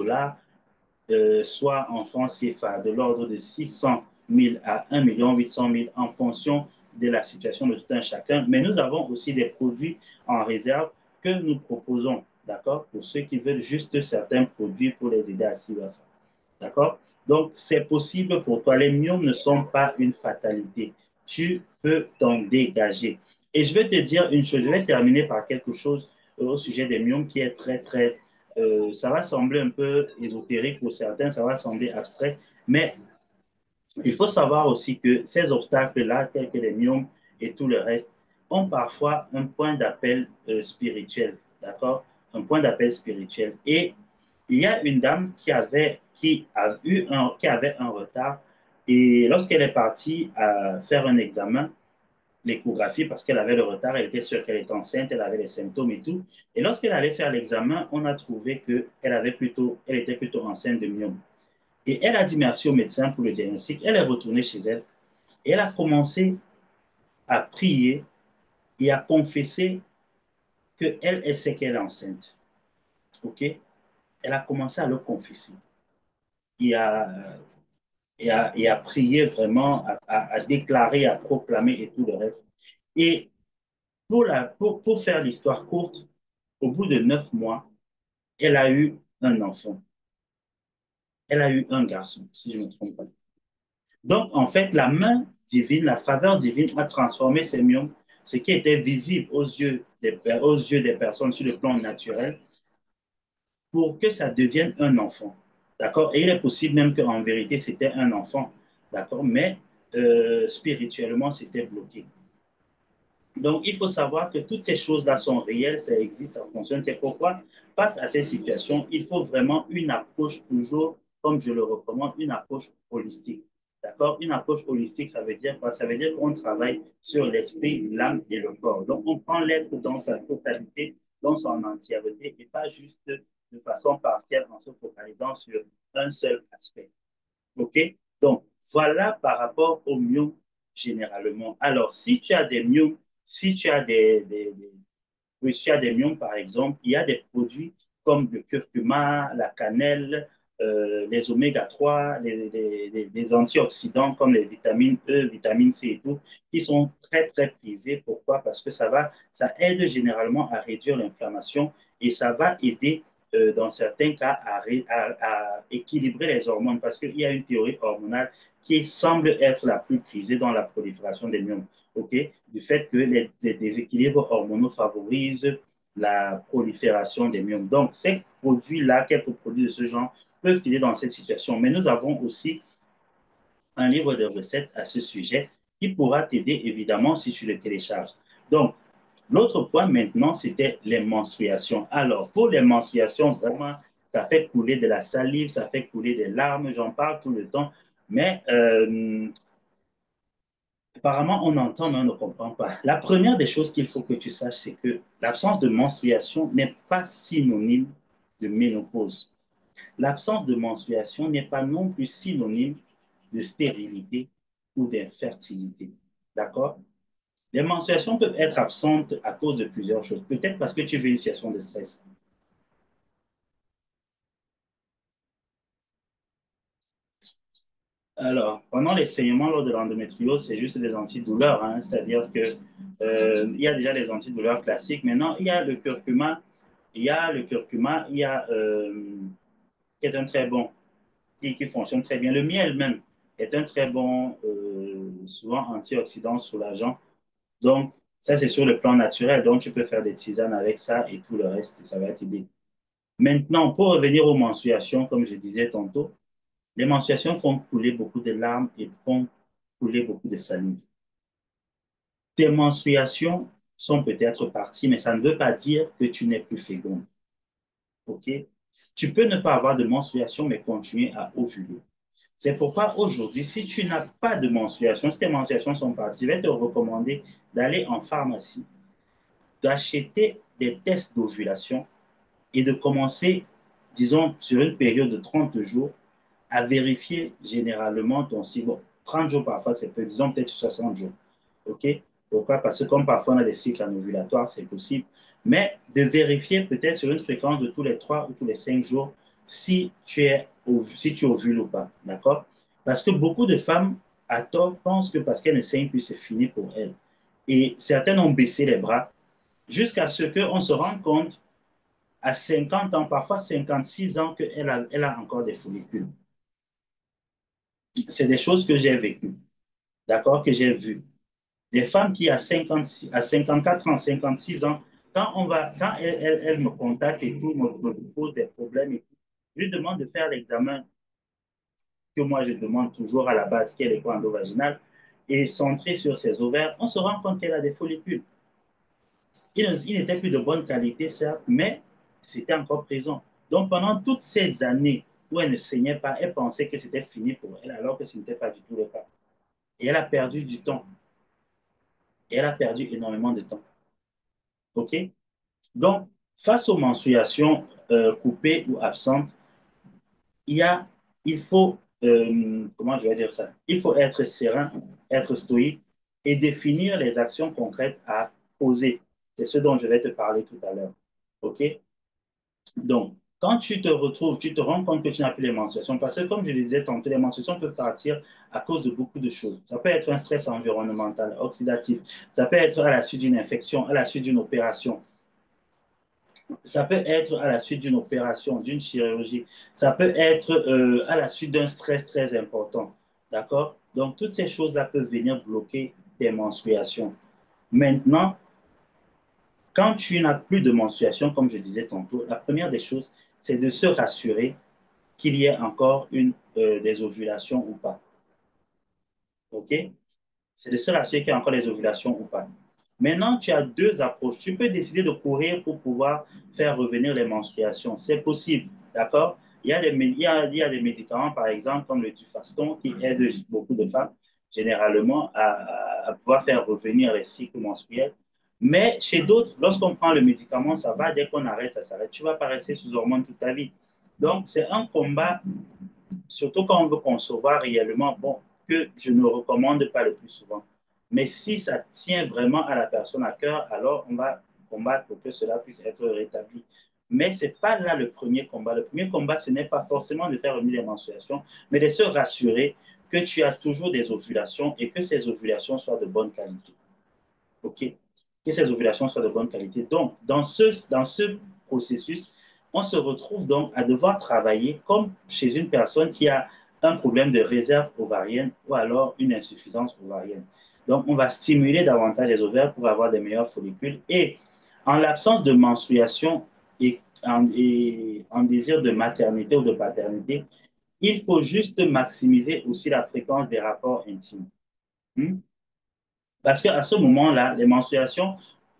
$, soit en francs CFA, de l'ordre de 600 000 à 1 800 000 en fonction de la situation de tout un chacun. Mais nous avons aussi des produits en réserve que nous proposons, d'accord, pour ceux qui veulent juste certains produits pour les aider à suivre ça. D'accord? Donc, c'est possible pour toi. Les myomes ne sont pas une fatalité. Tu peux t'en dégager. Et je vais te dire une chose, je vais terminer par quelque chose au sujet des myomes qui est très, très... ça va sembler un peu ésotérique pour certains, ça va sembler abstrait, mais il faut savoir aussi que ces obstacles-là, tels que les myomes et tout le reste, ont parfois un point d'appel spirituel, d'accord? Un point d'appel spirituel. Et il y a une dame qui avait un retard et lorsqu'elle est partie faire un examen, l'échographie, parce qu'elle avait le retard, elle était sûre qu'elle était enceinte, elle avait les symptômes et tout. Et lorsqu'elle allait faire l'examen, on a trouvé elle était plutôt enceinte de myome. Et elle a dit merci au médecin pour le diagnostic. Elle est retournée chez elle et elle a commencé à prier et à confesser qu'elle elle sait qu'elle est enceinte. OK? Elle a commencé à le confesser et à prier vraiment, à déclarer, à proclamer et tout le reste. Et pour faire l'histoire courte, au bout de 9 mois, elle a eu un enfant. Elle a eu un garçon, si je ne me trompe pas. Donc, en fait, la main divine, la faveur divine a transformé ces myomes ce qui était visible aux yeux des personnes sur le plan naturel, pour que ça devienne un enfant. D'accord? Et il est possible même qu'en vérité, c'était un enfant. D'accord? Mais spirituellement, c'était bloqué. Donc, il faut savoir que toutes ces choses-là sont réelles, ça existe, ça fonctionne. C'est pourquoi, face à ces situations, il faut vraiment une approche toujours, comme je le recommande, une approche holistique. D'accord? Une approche holistique, ça veut dire quoi? Ça veut dire qu'on travaille sur l'esprit, l'âme et le corps. Donc, on prend l'être dans sa totalité, dans son entièreté, et pas juste de façon partielle en se focalisant sur un seul aspect. OK? Donc, voilà par rapport aux myomes généralement. Alors, si tu as des myomes, si tu as oui, si tu as des myomes, par exemple, il y a des produits comme le curcuma, la cannelle, les oméga 3, les antioxydants comme les vitamines E, vitamine C et tout, qui sont très, très prisés. Pourquoi? Parce que ça aide généralement à réduire l'inflammation et ça va aider dans certains cas à équilibrer les hormones parce qu'il y a une théorie hormonale qui semble être la plus prisée dans la prolifération des myomes. Okay? Du fait que les déséquilibres hormonaux favorisent la prolifération des myomes. Donc, ces produits-là, quelques produits de ce genre, peuvent aider dans cette situation. Mais nous avons aussi un livre de recettes à ce sujet qui pourra t'aider évidemment si tu le télécharges. Donc, l'autre point maintenant, c'était les menstruations. Alors, pour les menstruations, vraiment, ça fait couler de la salive, ça fait couler des larmes, j'en parle tout le temps. Mais apparemment, on entend, mais on ne comprend pas. La première des choses qu'il faut que tu saches, c'est que l'absence de menstruation n'est pas synonyme de ménopause. L'absence de menstruation n'est pas non plus synonyme de stérilité ou d'infertilité. D'accord? Les menstruations peuvent être absentes à cause de plusieurs choses. Peut-être parce que tu vis une situation de stress. Alors, pendant les saignements lors de l'endométriose, c'est juste des antidouleurs, hein, c'est-à-dire que il y a déjà les antidouleurs classiques. Maintenant, il y a le curcuma, il y a qui est un très bon, qui fonctionne très bien. Le miel même est un très bon, souvent antioxydant soulageant. Donc, ça c'est sur le plan naturel. Donc, tu peux faire des tisanes avec ça et tout le reste, ça va t'aider. Maintenant, pour revenir aux menstruations, comme je disais tantôt, les menstruations font couler beaucoup de larmes et font couler beaucoup de salive. Tes menstruations sont peut-être parties, mais ça ne veut pas dire que tu n'es plus féconde. OK? Tu peux ne pas avoir de menstruation, mais continuer à ovuler. C'est pourquoi aujourd'hui, si tu n'as pas de menstruation, si tes menstruations sont parties, je vais te recommander d'aller en pharmacie, d'acheter des tests d'ovulation et de commencer, disons, sur une période de 30 jours, à vérifier généralement ton cycle. Bon, 30 jours parfois, c'est peu, disons peut-être 60 jours. OK? Pourquoi? Parce que comme parfois on a des cycles anovulatoires, c'est possible. Mais de vérifier peut-être sur une fréquence de tous les 3 ou tous les 5 jours si tu ovules ou pas. D'accord? Parce que beaucoup de femmes, à tort, pensent que parce qu'elles ne saignent plus, c'est fini pour elles. Et certaines ont baissé les bras jusqu'à ce qu'on se rende compte à 50 ans, parfois 56 ans, elle a encore des follicules. C'est des choses que j'ai vécues, d'accord, que j'ai vues. Des femmes qui à 56, à 54 ans, 56 ans, quand elle me contacte et tout, me pose des problèmes et tout, je lui demande de faire l'examen que moi je demande toujours à la base, qui est l'écho endovaginal, et centré sur ses ovaires, on se rend compte qu'elle a des follicules. Il n'était plus de bonne qualité, certes, mais c'était encore présent. Donc pendant toutes ces années où elle ne saignait pas, elle pensait que c'était fini pour elle, alors que ce n'était pas du tout le cas. Et elle a perdu du temps. Et elle a perdu énormément de temps. OK? Donc, face aux menstruations coupées ou absentes, il, y a, il faut, comment je vais dire ça? Il faut être serein, être stoïque et définir les actions concrètes à poser. C'est ce dont je vais te parler tout à l'heure. OK? Donc, quand tu te retrouves, tu te rends compte que tu n'as plus les menstruations, parce que comme je le disais tantôt, les menstruations peuvent partir à cause de beaucoup de choses. Ça peut être un stress environnemental, oxydatif, ça peut être à la suite d'une infection, à la suite d'une opération, ça peut être à la suite d'une opération, d'une chirurgie, ça peut être à la suite d'un stress très important. D'accord? Donc, toutes ces choses-là peuvent venir bloquer tes menstruations. Maintenant, quand tu n'as plus de menstruation, comme je disais tantôt, la première des choses, c'est de se rassurer qu'il y ait encore des ovulations ou pas. OK? C'est de se rassurer qu'il y a encore des ovulations ou pas. Maintenant, tu as deux approches. Tu peux décider de courir pour pouvoir faire revenir les menstruations. C'est possible, d'accord? Il y a des médicaments, par exemple, comme le Dufaston, qui aident beaucoup de femmes, généralement, à pouvoir faire revenir les cycles menstruels. Mais chez d'autres, lorsqu'on prend le médicament, ça va. Dès qu'on arrête, ça s'arrête. Tu ne vas pas rester sous hormones toute ta vie. Donc, c'est un combat, surtout quand on veut concevoir réellement, bon, que je ne recommande pas le plus souvent. Mais si ça tient vraiment à la personne à cœur, alors on va combattre pour que cela puisse être rétabli. Mais ce n'est pas là le premier combat. Le premier combat, ce n'est pas forcément de faire revenir les menstruations, mais de se rassurer que tu as toujours des ovulations et que ces ovulations soient de bonne qualité. OK? Que ces ovulations soient de bonne qualité. Donc, dans ce processus, on se retrouve donc à devoir travailler comme chez une personne qui a un problème de réserve ovarienne ou alors une insuffisance ovarienne. Donc, on va stimuler davantage les ovaires pour avoir des meilleurs follicules. Et en l'absence de menstruation et en désir de maternité ou de paternité, il faut juste maximiser aussi la fréquence des rapports intimes. Hmm? Parce qu'à ce moment-là,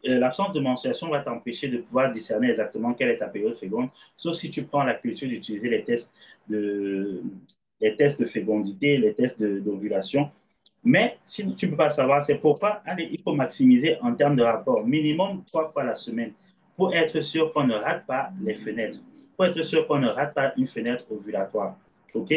l'absence de menstruation va t'empêcher de pouvoir discerner exactement quelle est ta période féconde, sauf si tu prends la culture d'utiliser de, les tests de fécondité, les tests d'ovulation. Mais si tu ne peux pas savoir, c'est pourquoi allez, il faut maximiser en termes de rapport, minimum 3 fois la semaine, pour être sûr qu'on ne rate pas les fenêtres, pour être sûr qu'on ne rate pas une fenêtre ovulatoire. OK?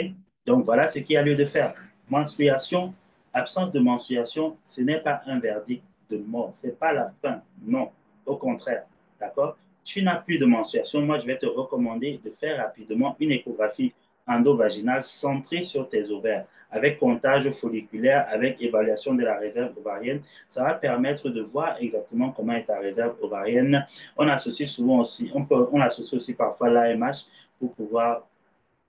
Donc voilà ce qu'il y a lieu de faire. Menstruation, absence de menstruation, ce n'est pas un verdict de mort, ce n'est pas la fin, non, au contraire. D'accord? Tu n'as plus de menstruation, moi je vais te recommander de faire rapidement une échographie endovaginale centrée sur tes ovaires, avec comptage folliculaire, avec évaluation de la réserve ovarienne. Ça va permettre de voir exactement comment est ta réserve ovarienne. On associe souvent aussi, on associe aussi parfois l'AMH pour pouvoir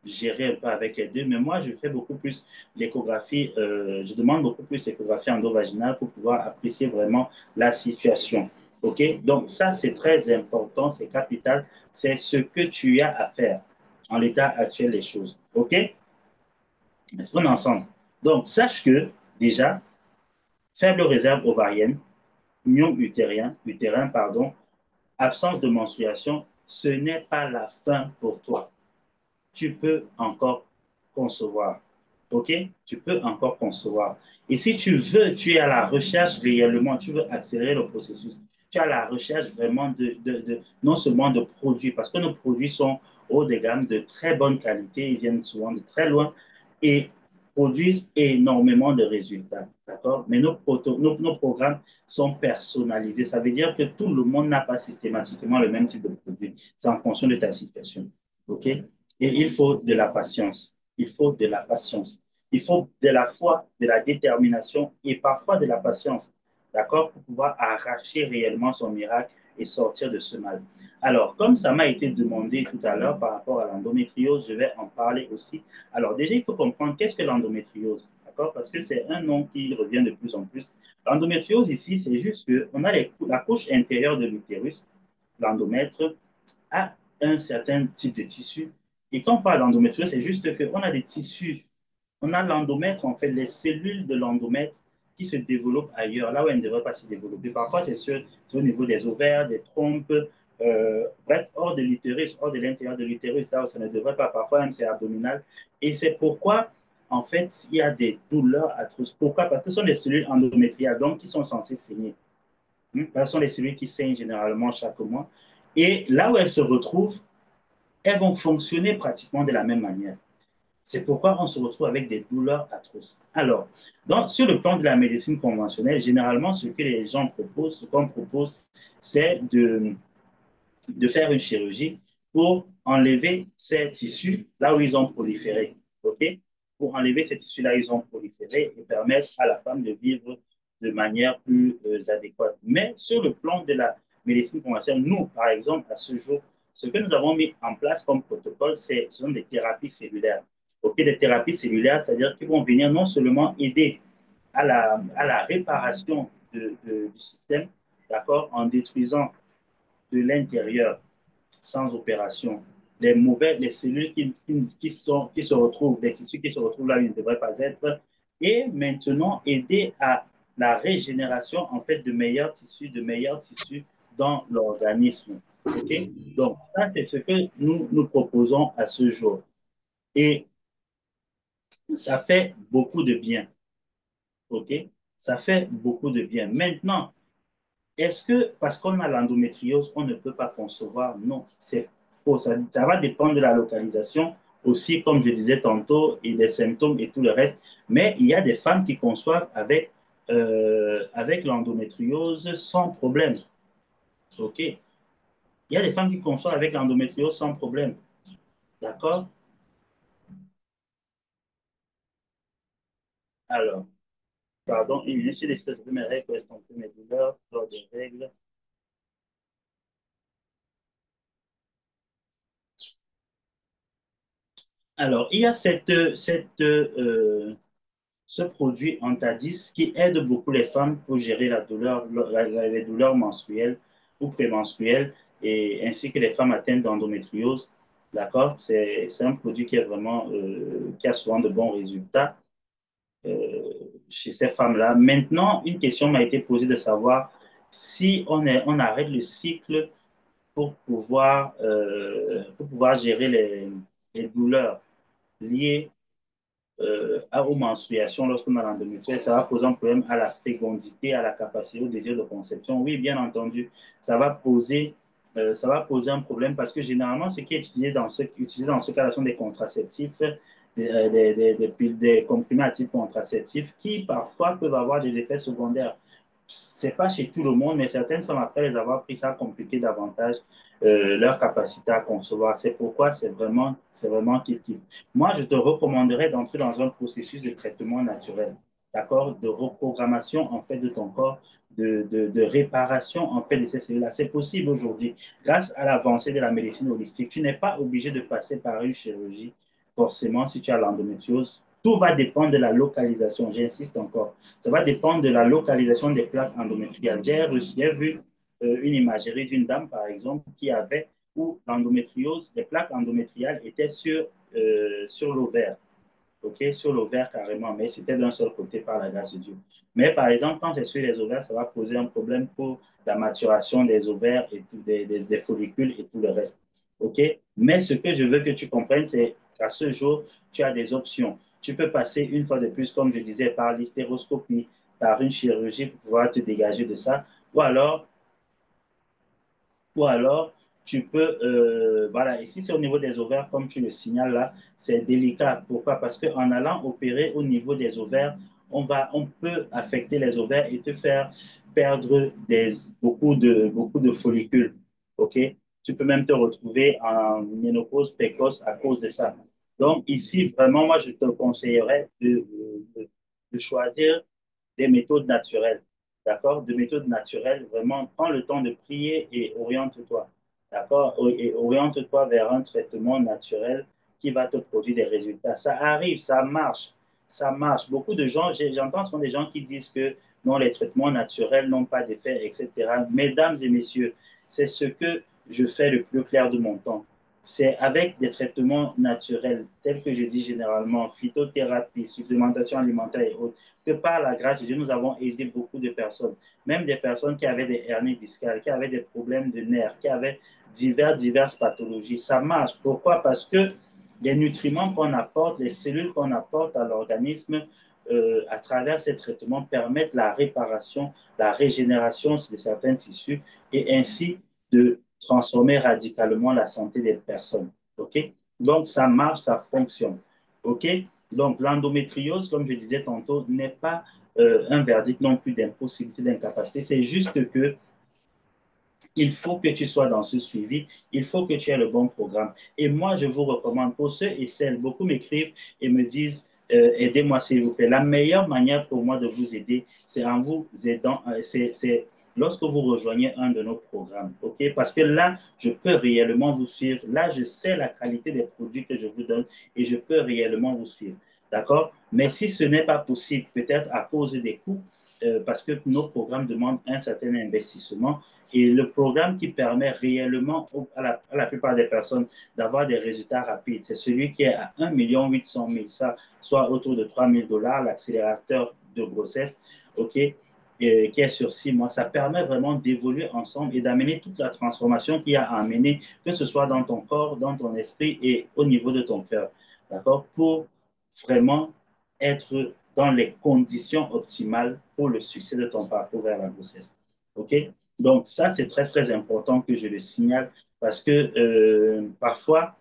gérer un peu avec les deux. Mais moi, je fais beaucoup plus l'échographie, je demande beaucoup plus l'échographie endovaginale pour pouvoir apprécier vraiment la situation. OK? Donc, ça, c'est très important, c'est capital. C'est ce que tu as à faire en l'état actuel des choses. OK? Est-ce qu'on est ensemble? Donc, sache que, déjà, faible réserve ovarienne, union utérin, pardon, absence de menstruation, ce n'est pas la fin pour toi. Tu peux encore concevoir. OK? Tu peux encore concevoir. Et si tu veux, tu es à la recherche réellement, tu veux accélérer le processus, tu es à la recherche vraiment non seulement de produits, parce que nos produits sont haut de gamme, de très bonne qualité, ils viennent souvent de très loin et produisent énormément de résultats. D'accord? Mais nos programmes sont personnalisés. Ça veut dire que tout le monde n'a pas systématiquement le même type de produit. C'est en fonction de ta situation. OK? Et il faut de la patience. Il faut de la patience. Il faut de la foi, de la détermination et parfois de la patience, d'accord, pour pouvoir arracher réellement son miracle et sortir de ce mal. Alors, comme ça m'a été demandé tout à l'heure par rapport à l'endométriose, je vais en parler aussi. Alors, déjà, il faut comprendre qu'est-ce que l'endométriose, d'accord, parce que c'est un nom qui revient de plus en plus. L'endométriose ici, c'est juste qu'on a la couche intérieure de l'utérus, l'endomètre, a un certain type de tissu. Et quand on parle d'endométriose, c'est juste qu'on a des tissus. On a l'endomètre, en fait, les cellules de l'endomètre qui se développent ailleurs, là où elles ne devraient pas se développer. Parfois, c'est au niveau des ovaires, des trompes, bref, hors de l'utérus, hors de l'intérieur de l'utérus, là où ça ne devrait pas. Parfois, même c'est abdominal. Et c'est pourquoi, en fait, il y a des douleurs atroces. Pourquoi? Parce que ce sont des cellules endométriales, donc qui sont censées saigner. Ce sont des cellules qui saignent généralement chaque mois. Et là où elles se retrouvent, elles vont fonctionner pratiquement de la même manière. C'est pourquoi on se retrouve avec des douleurs atroces. Alors, sur le plan de la médecine conventionnelle, généralement, ce que les gens proposent, ce qu'on propose, c'est de faire une chirurgie pour enlever ces tissus là où ils ont proliféré. OK? Pour enlever ces tissus-là, ils ont proliféré et permettre à la femme de vivre de manière plus adéquate. Mais sur le plan de la médecine conventionnelle, nous, par exemple, à ce jour, ce que nous avons mis en place comme protocole, ce sont des thérapies cellulaires. OK, des thérapies cellulaires, c'est-à-dire qu'ils vont venir non seulement aider à la réparation du système, d'accord, en détruisant de l'intérieur sans opération. Les cellules qui se retrouvent, les tissus qui se retrouvent là où ils ne devraient pas être, et maintenant aider à la régénération en fait de meilleurs tissus dans l'organisme. OK? Donc, ça, c'est ce que nous proposons à ce jour. Et ça fait beaucoup de bien. OK? Ça fait beaucoup de bien. Maintenant, est-ce que parce qu'on a l'endométriose, on ne peut pas concevoir? Non, c'est faux. Ça va dépendre de la localisation aussi, comme je disais tantôt, et des symptômes et tout le reste. Mais il y a des femmes qui conçoivent avec l'endométriose sans problème. OK? Il y a des femmes qui conçoivent avec l'endométriose sans problème. D'accord? Alors, pardon, une minute, j'ai décidé de mes règles, estomper mes douleurs, lors des règles. Alors, il y a ce produit Antadis qui aide beaucoup les femmes pour gérer la douleur, les douleurs menstruelles ou prémenstruelles, et ainsi que les femmes atteintes d'endométriose. D'accord? C'est un produit qui est vraiment, qui a souvent de bons résultats euh, chez ces femmes-là. Maintenant, une question m'a été posée de savoir si on arrête le cycle pour pouvoir gérer les douleurs liées aux menstruations lorsqu'on a l'endométriose, ça va poser un problème à la fécondité, à la capacité, au désir de conception. Oui, bien entendu, ça va poser un problème parce que généralement, ce qui est utilisé dans ce cas-là sont des contraceptifs, des comprimés à type contraceptif qui parfois peuvent avoir des effets secondaires. C'est pas chez tout le monde, mais certaines femmes, après les avoir pris, ça a compliqué davantage leur capacité à concevoir. C'est pourquoi c'est vraiment kiff-kiff. Moi, je te recommanderais d'entrer dans un processus de traitement naturel, d'accord, de reprogrammation en fait de ton corps, de réparation en fait de ces cellules-là. C'est possible aujourd'hui grâce à l'avancée de la médecine holistique. Tu n'es pas obligé de passer par une chirurgie forcément si tu as l'endométriose. Tout va dépendre de la localisation, j'insiste encore. Ça va dépendre de la localisation des plaques endométriales. J'ai vu une imagerie d'une dame, par exemple, qui avait où l'endométriose, les plaques endométriales étaient sur l'ovaire, ok, sur l'ovaire carrément, mais c'était d'un seul côté par la grâce de Dieu. Mais par exemple, quand c'est sur les ovaires, ça va poser un problème pour la maturation des ovaires et tout, des follicules et tout le reste. Ok? Mais ce que je veux que tu comprennes, c'est qu'à ce jour, tu as des options. Tu peux passer une fois de plus, comme je disais, par l'hystéroscopie, par une chirurgie pour pouvoir te dégager de ça, ou alors ou alors, tu peux, voilà, ici c'est au niveau des ovaires, comme tu le signales là, c'est délicat. Pourquoi? Parce qu'en allant opérer au niveau des ovaires, on peut affecter les ovaires et te faire perdre beaucoup de follicules. OK? Tu peux même te retrouver en ménopause précoce à cause de ça. Donc, ici, vraiment, moi, je te conseillerais de choisir des méthodes naturelles. D'accord? De méthodes naturelles, vraiment, prends le temps de prier et oriente-toi. D'accord? Et oriente-toi vers un traitement naturel qui va te produire des résultats. Ça arrive, ça marche. Ça marche. Beaucoup de gens, j'entends souvent des gens qui disent que non, les traitements naturels n'ont pas d'effet, etc. Mesdames et messieurs, c'est ce que je fais le plus clair de mon temps. C'est avec des traitements naturels, tels que je dis généralement, phytothérapie, supplémentation alimentaire et autres, que par la grâce de Dieu, nous avons aidé beaucoup de personnes, même des personnes qui avaient des hernies discales, qui avaient des problèmes de nerfs, qui avaient diverses pathologies. Ça marche. Pourquoi? Parce que les nutriments qu'on apporte, les cellules qu'on apporte à l'organisme à travers ces traitements permettent la réparation, la régénération de certains tissus et ainsi de transformer radicalement la santé des personnes. OK? Donc, ça marche, ça fonctionne. OK? Donc, l'endométriose, comme je disais tantôt, n'est pas un verdict non plus d'impossibilité, d'incapacité. C'est juste que il faut que tu sois dans ce suivi, il faut que tu aies le bon programme. Et moi, je vous recommande, pour ceux et celles, beaucoup m'écrivent et me disent, aidez-moi s'il vous plaît. La meilleure manière pour moi de vous aider, c'est en vous aidant, c'est lorsque vous rejoignez un de nos programmes, ok? Parce que là, je peux réellement vous suivre. Là, je sais la qualité des produits que je vous donne et je peux réellement vous suivre, d'accord? Mais si ce n'est pas possible, peut-être à cause des coûts, parce que nos programmes demandent un certain investissement. Et le programme qui permet réellement à la plupart des personnes d'avoir des résultats rapides, c'est celui qui est à 1 800 000, ça, soit autour de 3 000 $, l'accélérateur de grossesse, OK, qui est sur 6 mois. Ça permet vraiment d'évoluer ensemble et d'amener toute la transformation qu'il y a à amener, que ce soit dans ton corps, dans ton esprit et au niveau de ton cœur. D'accord? Pour vraiment être dans les conditions optimales pour le succès de ton parcours vers la grossesse. OK? Donc, ça, c'est très, très important que je le signale parce que parfois,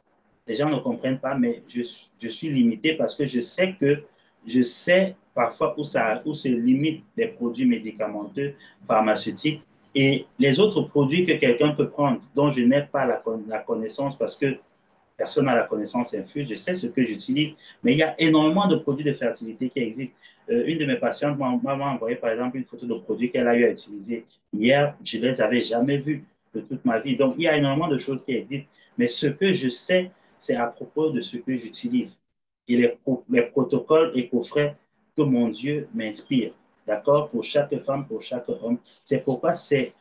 les gens ne comprennent pas, mais je suis limité parce que je sais parfois où se limitent les produits médicamenteux, pharmaceutiques et les autres produits que quelqu'un peut prendre dont je n'ai pas la connaissance parce que personne n'a la connaissance infuse, je sais ce que j'utilise, mais il y a énormément de produits de fertilité qui existent. Une de mes patientes m'a envoyé par exemple une photo de produits qu'elle a eu à utiliser hier, je ne les avais jamais vus de toute ma vie. Donc il y a énormément de choses qui existent, mais ce que je sais, c'est à propos de ce que j'utilise et les protocoles et coffrets que mon Dieu m'inspire. D'accord? Pour chaque femme, pour chaque homme. C'est pourquoi c'est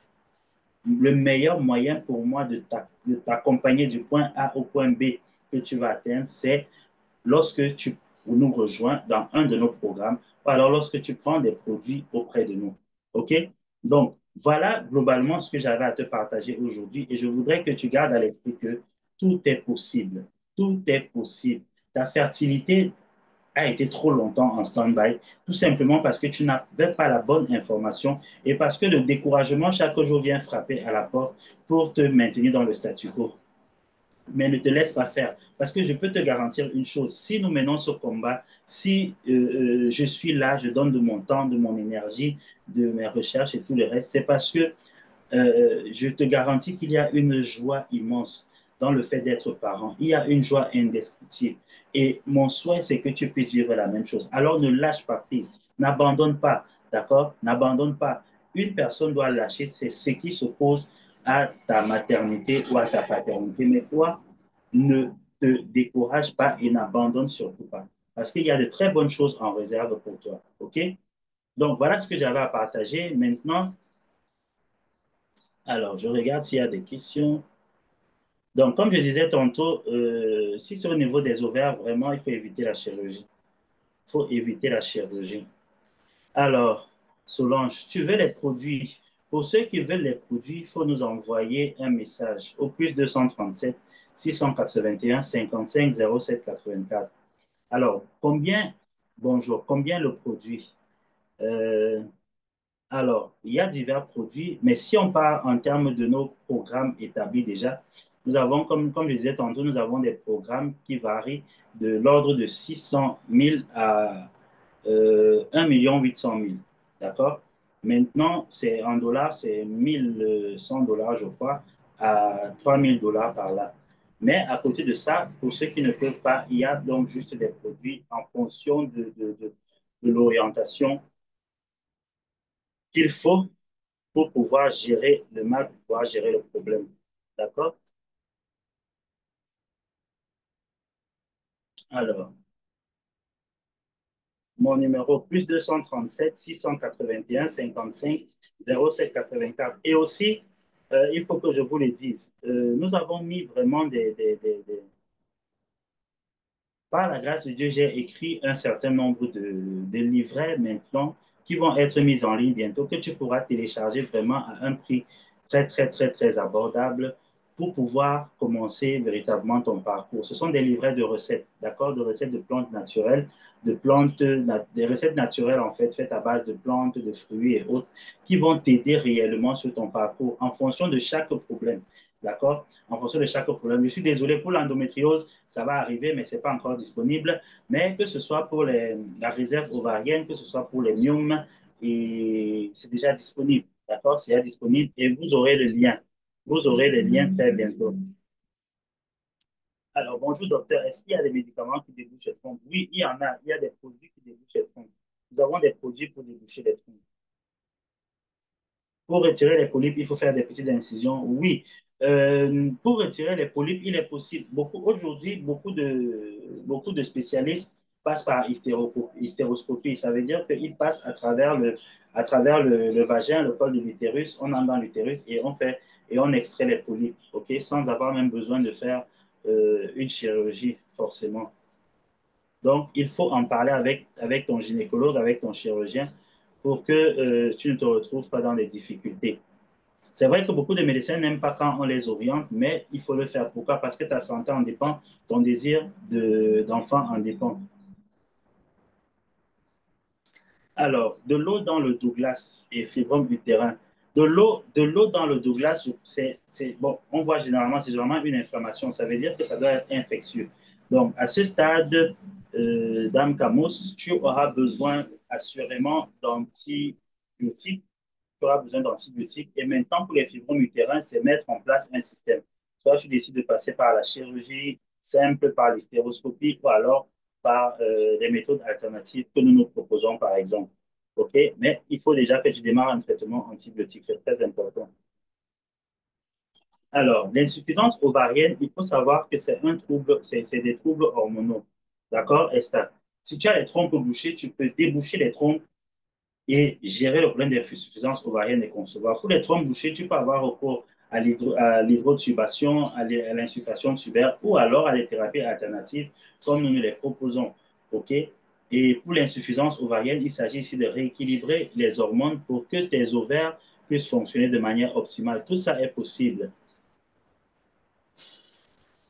le meilleur moyen pour moi de t'accompagner du point A au point B que tu vas atteindre, c'est lorsque tu nous rejoins dans un de nos programmes ou alors lorsque tu prends des produits auprès de nous. OK? Donc, voilà globalement ce que j'avais à te partager aujourd'hui et je voudrais que tu gardes à l'esprit que tout est possible. Tout est possible. Ta fertilité a été trop longtemps en stand-by, tout simplement parce que tu n'avais pas la bonne information et parce que le découragement chaque jour vient frapper à la porte pour te maintenir dans le statu quo. Mais ne te laisse pas faire, parce que je peux te garantir une chose, si nous menons ce combat, si je suis là, je donne de mon temps, de mon énergie, de mes recherches et tout le reste, c'est parce que je te garantis qu'il y a une joie immense dans le fait d'être parent. Il y a une joie indescriptible. Et mon souhait, c'est que tu puisses vivre la même chose. Alors ne lâche pas prise. N'abandonne pas. D'accord? N'abandonne pas. Une personne doit lâcher, c'est ce qui s'oppose à ta maternité ou à ta paternité. Mais toi, ne te décourage pas et n'abandonne surtout pas. Parce qu'il y a de très bonnes choses en réserve pour toi. OK? Donc, voilà ce que j'avais à partager. Maintenant, alors, je regarde s'il y a des questions. Donc, comme je disais tantôt, si c'est au niveau des ovaires, vraiment, il faut éviter la chirurgie. Il faut éviter la chirurgie. Alors, Solange, tu veux les produits. Pour ceux qui veulent les produits, il faut nous envoyer un message au plus 237 681 55 07 84. Alors, combien le produit? Euh, Alors, il y a divers produits, mais si on parle en termes de nos programmes établis déjà, nous avons, comme je disais tantôt, nous avons des programmes qui varient de l'ordre de 600 000 à 1 800 000. D'accord? Maintenant, c'est en dollars, c'est 1 100 $ je crois, à 3 000 $ par là. Mais à côté de ça, pour ceux qui ne peuvent pas, il y a donc juste des produits en fonction de l'orientation qu'il faut pour pouvoir gérer le mal, pour pouvoir gérer le problème. D'accord? Alors, mon numéro plus 237 681 55 07 84. Et aussi, il faut que je vous le dise, nous avons mis vraiment par la grâce de Dieu, j'ai écrit un certain nombre de livrets maintenant qui vont être mis en ligne bientôt, que tu pourras télécharger vraiment à un prix très, très, très, très abordable pour pouvoir commencer véritablement ton parcours. Ce sont des livrets de recettes, d'accord, de recettes de plantes naturelles, des recettes naturelles en fait, faites à base de plantes, de fruits et autres, qui vont t'aider réellement sur ton parcours en fonction de chaque problème. D'accord? En fonction de chaque problème. Je suis désolé pour l'endométriose, ça va arriver, mais ce n'est pas encore disponible. Mais que ce soit pour la réserve ovarienne, que ce soit pour les myomes, et c'est déjà disponible. D'accord? C'est déjà disponible et vous aurez le lien. Vous aurez le lien très bientôt. Alors, bonjour docteur, est-ce qu'il y a des médicaments qui débouchent les trompes? Oui, il y en a. Il y a des produits qui débouchent les trompes. Nous avons des produits pour déboucher les trompes. Pour retirer les polypes, il faut faire des petites incisions. Oui. Pour retirer les polypes, il est possible. Aujourd'hui, beaucoup de spécialistes passe par hystéroscopie. Ça veut dire qu'il passe à travers le vagin, le col de l'utérus, on entre dans l'utérus et et on extrait les polypes, ok, sans avoir même besoin de faire une chirurgie forcément. Donc, il faut en parler avec ton gynécologue, avec ton chirurgien, pour que tu ne te retrouves pas dans des difficultés. C'est vrai que beaucoup de médecins n'aiment pas quand on les oriente, mais il faut le faire. Pourquoi? Parce que ta santé en dépend, ton désir d'enfant en dépend. Alors, de l'eau dans le Douglas et fibrome utérin. De l'eau dans le Douglas, bon, on voit généralement, c'est généralement une inflammation. Ça veut dire que ça doit être infectieux. Donc, à ce stade, Dame Camus, tu auras besoin assurément d'antibiotiques. Tu auras besoin d'antibiotiques. Et maintenant, pour les fibromes utérins, c'est mettre en place un système. Soit tu décides de passer par la chirurgie simple, par l'hystéroscopie, ou alors par des méthodes alternatives que nous nous proposons, par exemple. OK? Mais il faut déjà que tu démarres un traitement antibiotique. C'est très important. Alors, l'insuffisance ovarienne, il faut savoir que c'est un trouble, c'est des troubles hormonaux. D'accord, Esther? Si tu as les trompes bouchées, tu peux déboucher les trompes et gérer le problème d'insuffisance ovarienne et concevoir. Pour les trompes bouchées, tu peux avoir recours à l'hydrotubation, à l'insufflation tubaire ou alors à des thérapies alternatives comme nous les proposons. OK? Et pour l'insuffisance ovarienne, il s'agit ici de rééquilibrer les hormones pour que tes ovaires puissent fonctionner de manière optimale. Tout ça est possible.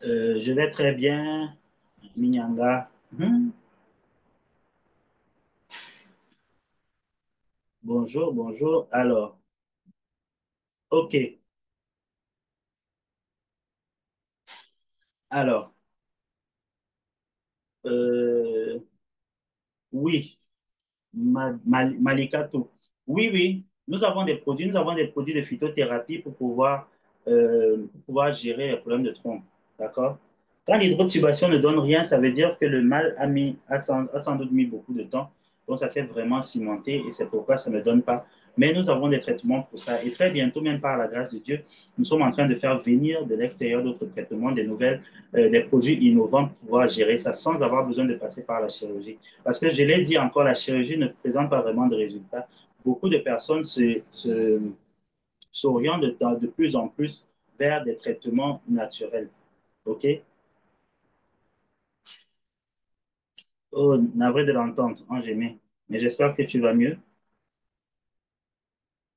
Je vais très bien, Minyanga. Bonjour, bonjour. Alors, OK. Alors, euh, oui. Malikato. Oui, oui, nous avons des produits de phytothérapie pour pouvoir gérer les problèmes de trompe. D'accord? Quand l'hydrotubation ne donne rien, ça veut dire que le mal a sans doute mis beaucoup de temps. Donc, ça s'est vraiment cimenté et c'est pourquoi ça ne donne pas. Mais nous avons des traitements pour ça. Et très bientôt, même par la grâce de Dieu, nous sommes en train de faire venir de l'extérieur d'autres traitements, des produits innovants pour pouvoir gérer ça sans avoir besoin de passer par la chirurgie. Parce que je l'ai dit encore, la chirurgie ne présente pas vraiment de résultats. Beaucoup de personnes s'orientent de plus en plus vers des traitements naturels. OK? Oh, navré de l'entendre, Angémé. Mais j'espère que tu vas mieux.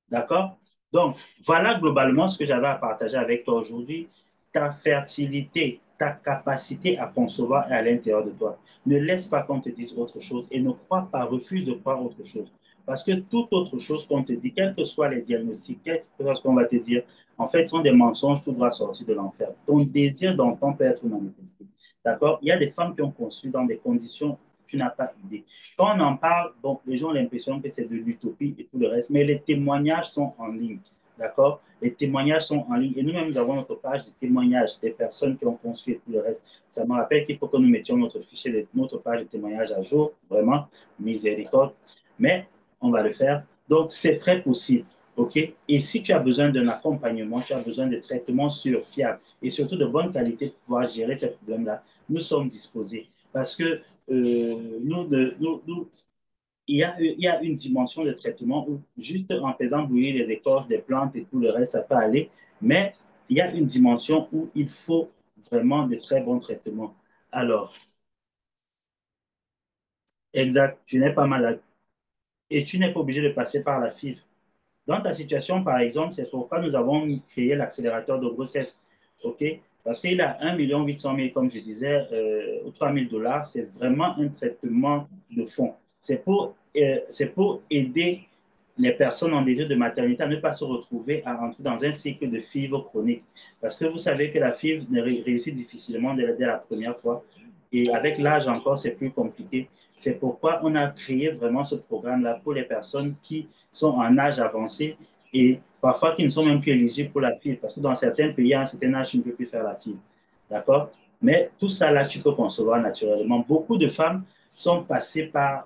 D'accord? Donc, voilà globalement ce que j'avais à partager avec toi aujourd'hui. Ta fertilité, ta capacité à concevoir est à l'intérieur de toi. Ne laisse pas qu'on te dise autre chose et ne crois pas, refuse de croire autre chose. Parce que toute autre chose qu'on te dit, quels que soient les diagnostics, quel que soit ce qu'on va te dire, en fait, sont des mensonges, tout doit sortir de l'enfer. Ton désir d'enfant peut être manifesté. D'accord? Il y a des femmes qui ont conçu dans des conditions tu n'as pas idée. Quand on en parle, bon, les gens ont l'impression que c'est de l'utopie et tout le reste, mais les témoignages sont en ligne. D'accord? Les témoignages sont en ligne. Et nous-mêmes, nous avons notre page de témoignages des personnes qui ont conçu et tout le reste. Ça me rappelle qu'il faut que nous mettions notre fichier, notre page de témoignages à jour. Vraiment, miséricorde. Mais on va le faire. Donc, c'est très possible. OK? Et si tu as besoin d'un accompagnement, tu as besoin de traitements sûrs, fiables et surtout de bonne qualité pour pouvoir gérer ces problèmes-là, nous sommes disposés. Parce que il y a une dimension de traitement où juste en faisant bouillir les écorces des plantes et tout le reste, ça peut aller. Mais il y a une dimension où il faut vraiment de très bons traitements. Alors, exact, tu n'es pas malade et tu n'es pas obligé de passer par la FIV. Dans ta situation, par exemple, c'est pourquoi nous avons créé l'accélérateur de grossesse. OK? Parce qu'il a 1,8 million, comme je disais, ou 3 000 $. C'est vraiment un traitement de fond. C'est pour aider les personnes en désir de maternité à ne pas se retrouver à rentrer dans un cycle de FIV chronique. Parce que vous savez que la FIV réussit difficilement dès la première fois. Et avec l'âge encore, c'est plus compliqué. C'est pourquoi on a créé vraiment ce programme-là pour les personnes qui sont en âge avancé et parfois qui ne sont même plus éligibles pour la FIV. Parce que dans certains pays, à un certain âge, tu ne peux plus faire la FIV. D'accord? Mais tout ça, là, tu peux concevoir naturellement. Beaucoup de femmes sont passées par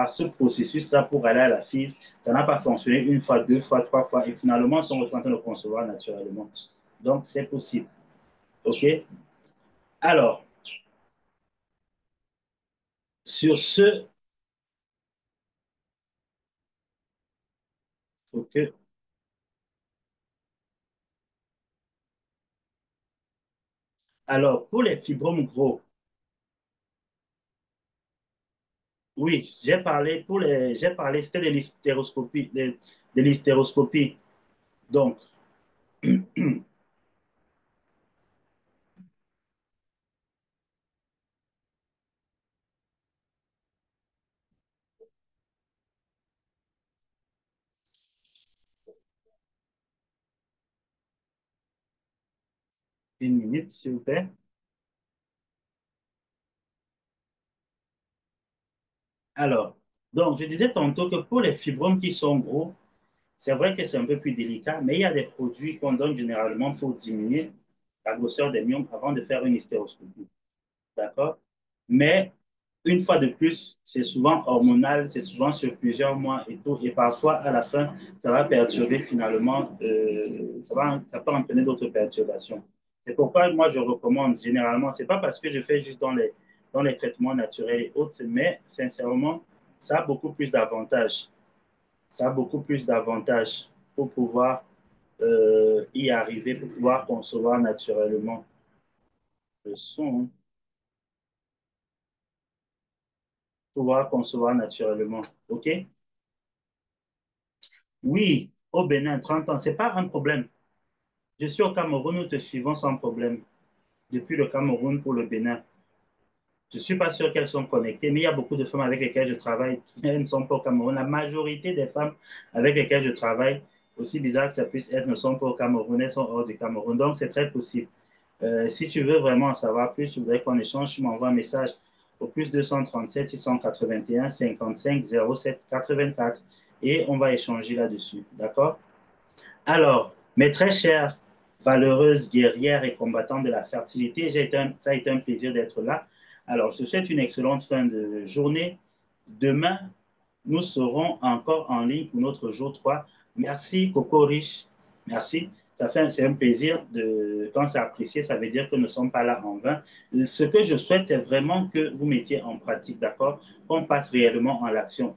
ce processus-là pour aller à la FIV. Ça n'a pas fonctionné une fois, deux fois, trois fois, et finalement, ils sont en train de le concevoir naturellement. Donc, c'est possible. OK? Alors, Sur ce, faut que, alors, pour les fibromes gros, oui, j'ai parlé, c'était de l'hystéroscopie, de l'hystéroscopie. Donc, une minute, s'il vous plaît. Alors, donc, je disais tantôt que pour les fibromes qui sont gros, c'est vrai que c'est un peu plus délicat, mais il y a des produits qu'on donne généralement pour diminuer la grosseur des myomes avant de faire une hystéroscopie. D'accord? Mais une fois de plus, c'est souvent hormonal, c'est souvent sur plusieurs mois et tout. Et parfois, à la fin, ça va perturber finalement, ça peut entraîner d'autres perturbations. C'est pourquoi moi, je recommande généralement, c'est pas parce que je fais juste dans les traitements naturels et autres, mais sincèrement, ça a beaucoup plus d'avantages. Ça a beaucoup plus d'avantages pour pouvoir y arriver, pour pouvoir concevoir naturellement le son, pouvoir concevoir naturellement. OK? Oui, au Bénin, 30 ans, c'est pas un problème. Je suis au Cameroun, nous te suivons sans problème. Depuis le Cameroun pour le Bénin. Je ne suis pas sûr qu'elles sont connectées, mais il y a beaucoup de femmes avec lesquelles je travaille. Elles ne sont pas au Cameroun. La majorité des femmes avec lesquelles je travaille, aussi bizarre que ça puisse être, ne sont pas au Cameroun. Elles sont hors du Cameroun. Donc, c'est très possible. Si tu veux vraiment en savoir plus, tu voudrais qu'on échange, tu m'envoies un message au plus 237 681 55 07 84 et on va échanger là-dessus. D'accord? Alors, mes très chères, valeureuses guerrières et combattantes de la fertilité, ça a été un plaisir d'être là. Alors, je te souhaite une excellente fin de journée. Demain, nous serons encore en ligne pour notre jour 3. Merci, Coco Rich. Merci. C'est un plaisir quand c'est apprécié, ça veut dire que nous ne sommes pas là en vain. Ce que je souhaite, c'est vraiment que vous mettiez en pratique, d'accord? Qu'on passe réellement à l'action.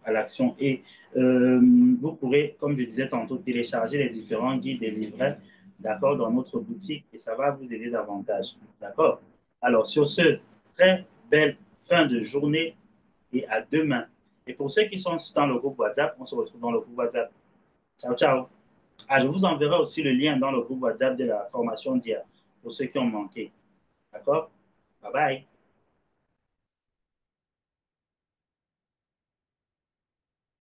Et vous pourrez, comme je disais tantôt, télécharger les différents guides et livrets, d'accord, dans notre boutique et ça va vous aider davantage, d'accord? Alors, sur ce, très belle fin de journée et à demain. Et pour ceux qui sont dans le groupe WhatsApp, on se retrouve dans le groupe WhatsApp. Ciao, ciao. Ah, je vous enverrai aussi le lien dans le groupe WhatsApp de la formation d'hier pour ceux qui ont manqué. D'accord? Bye bye.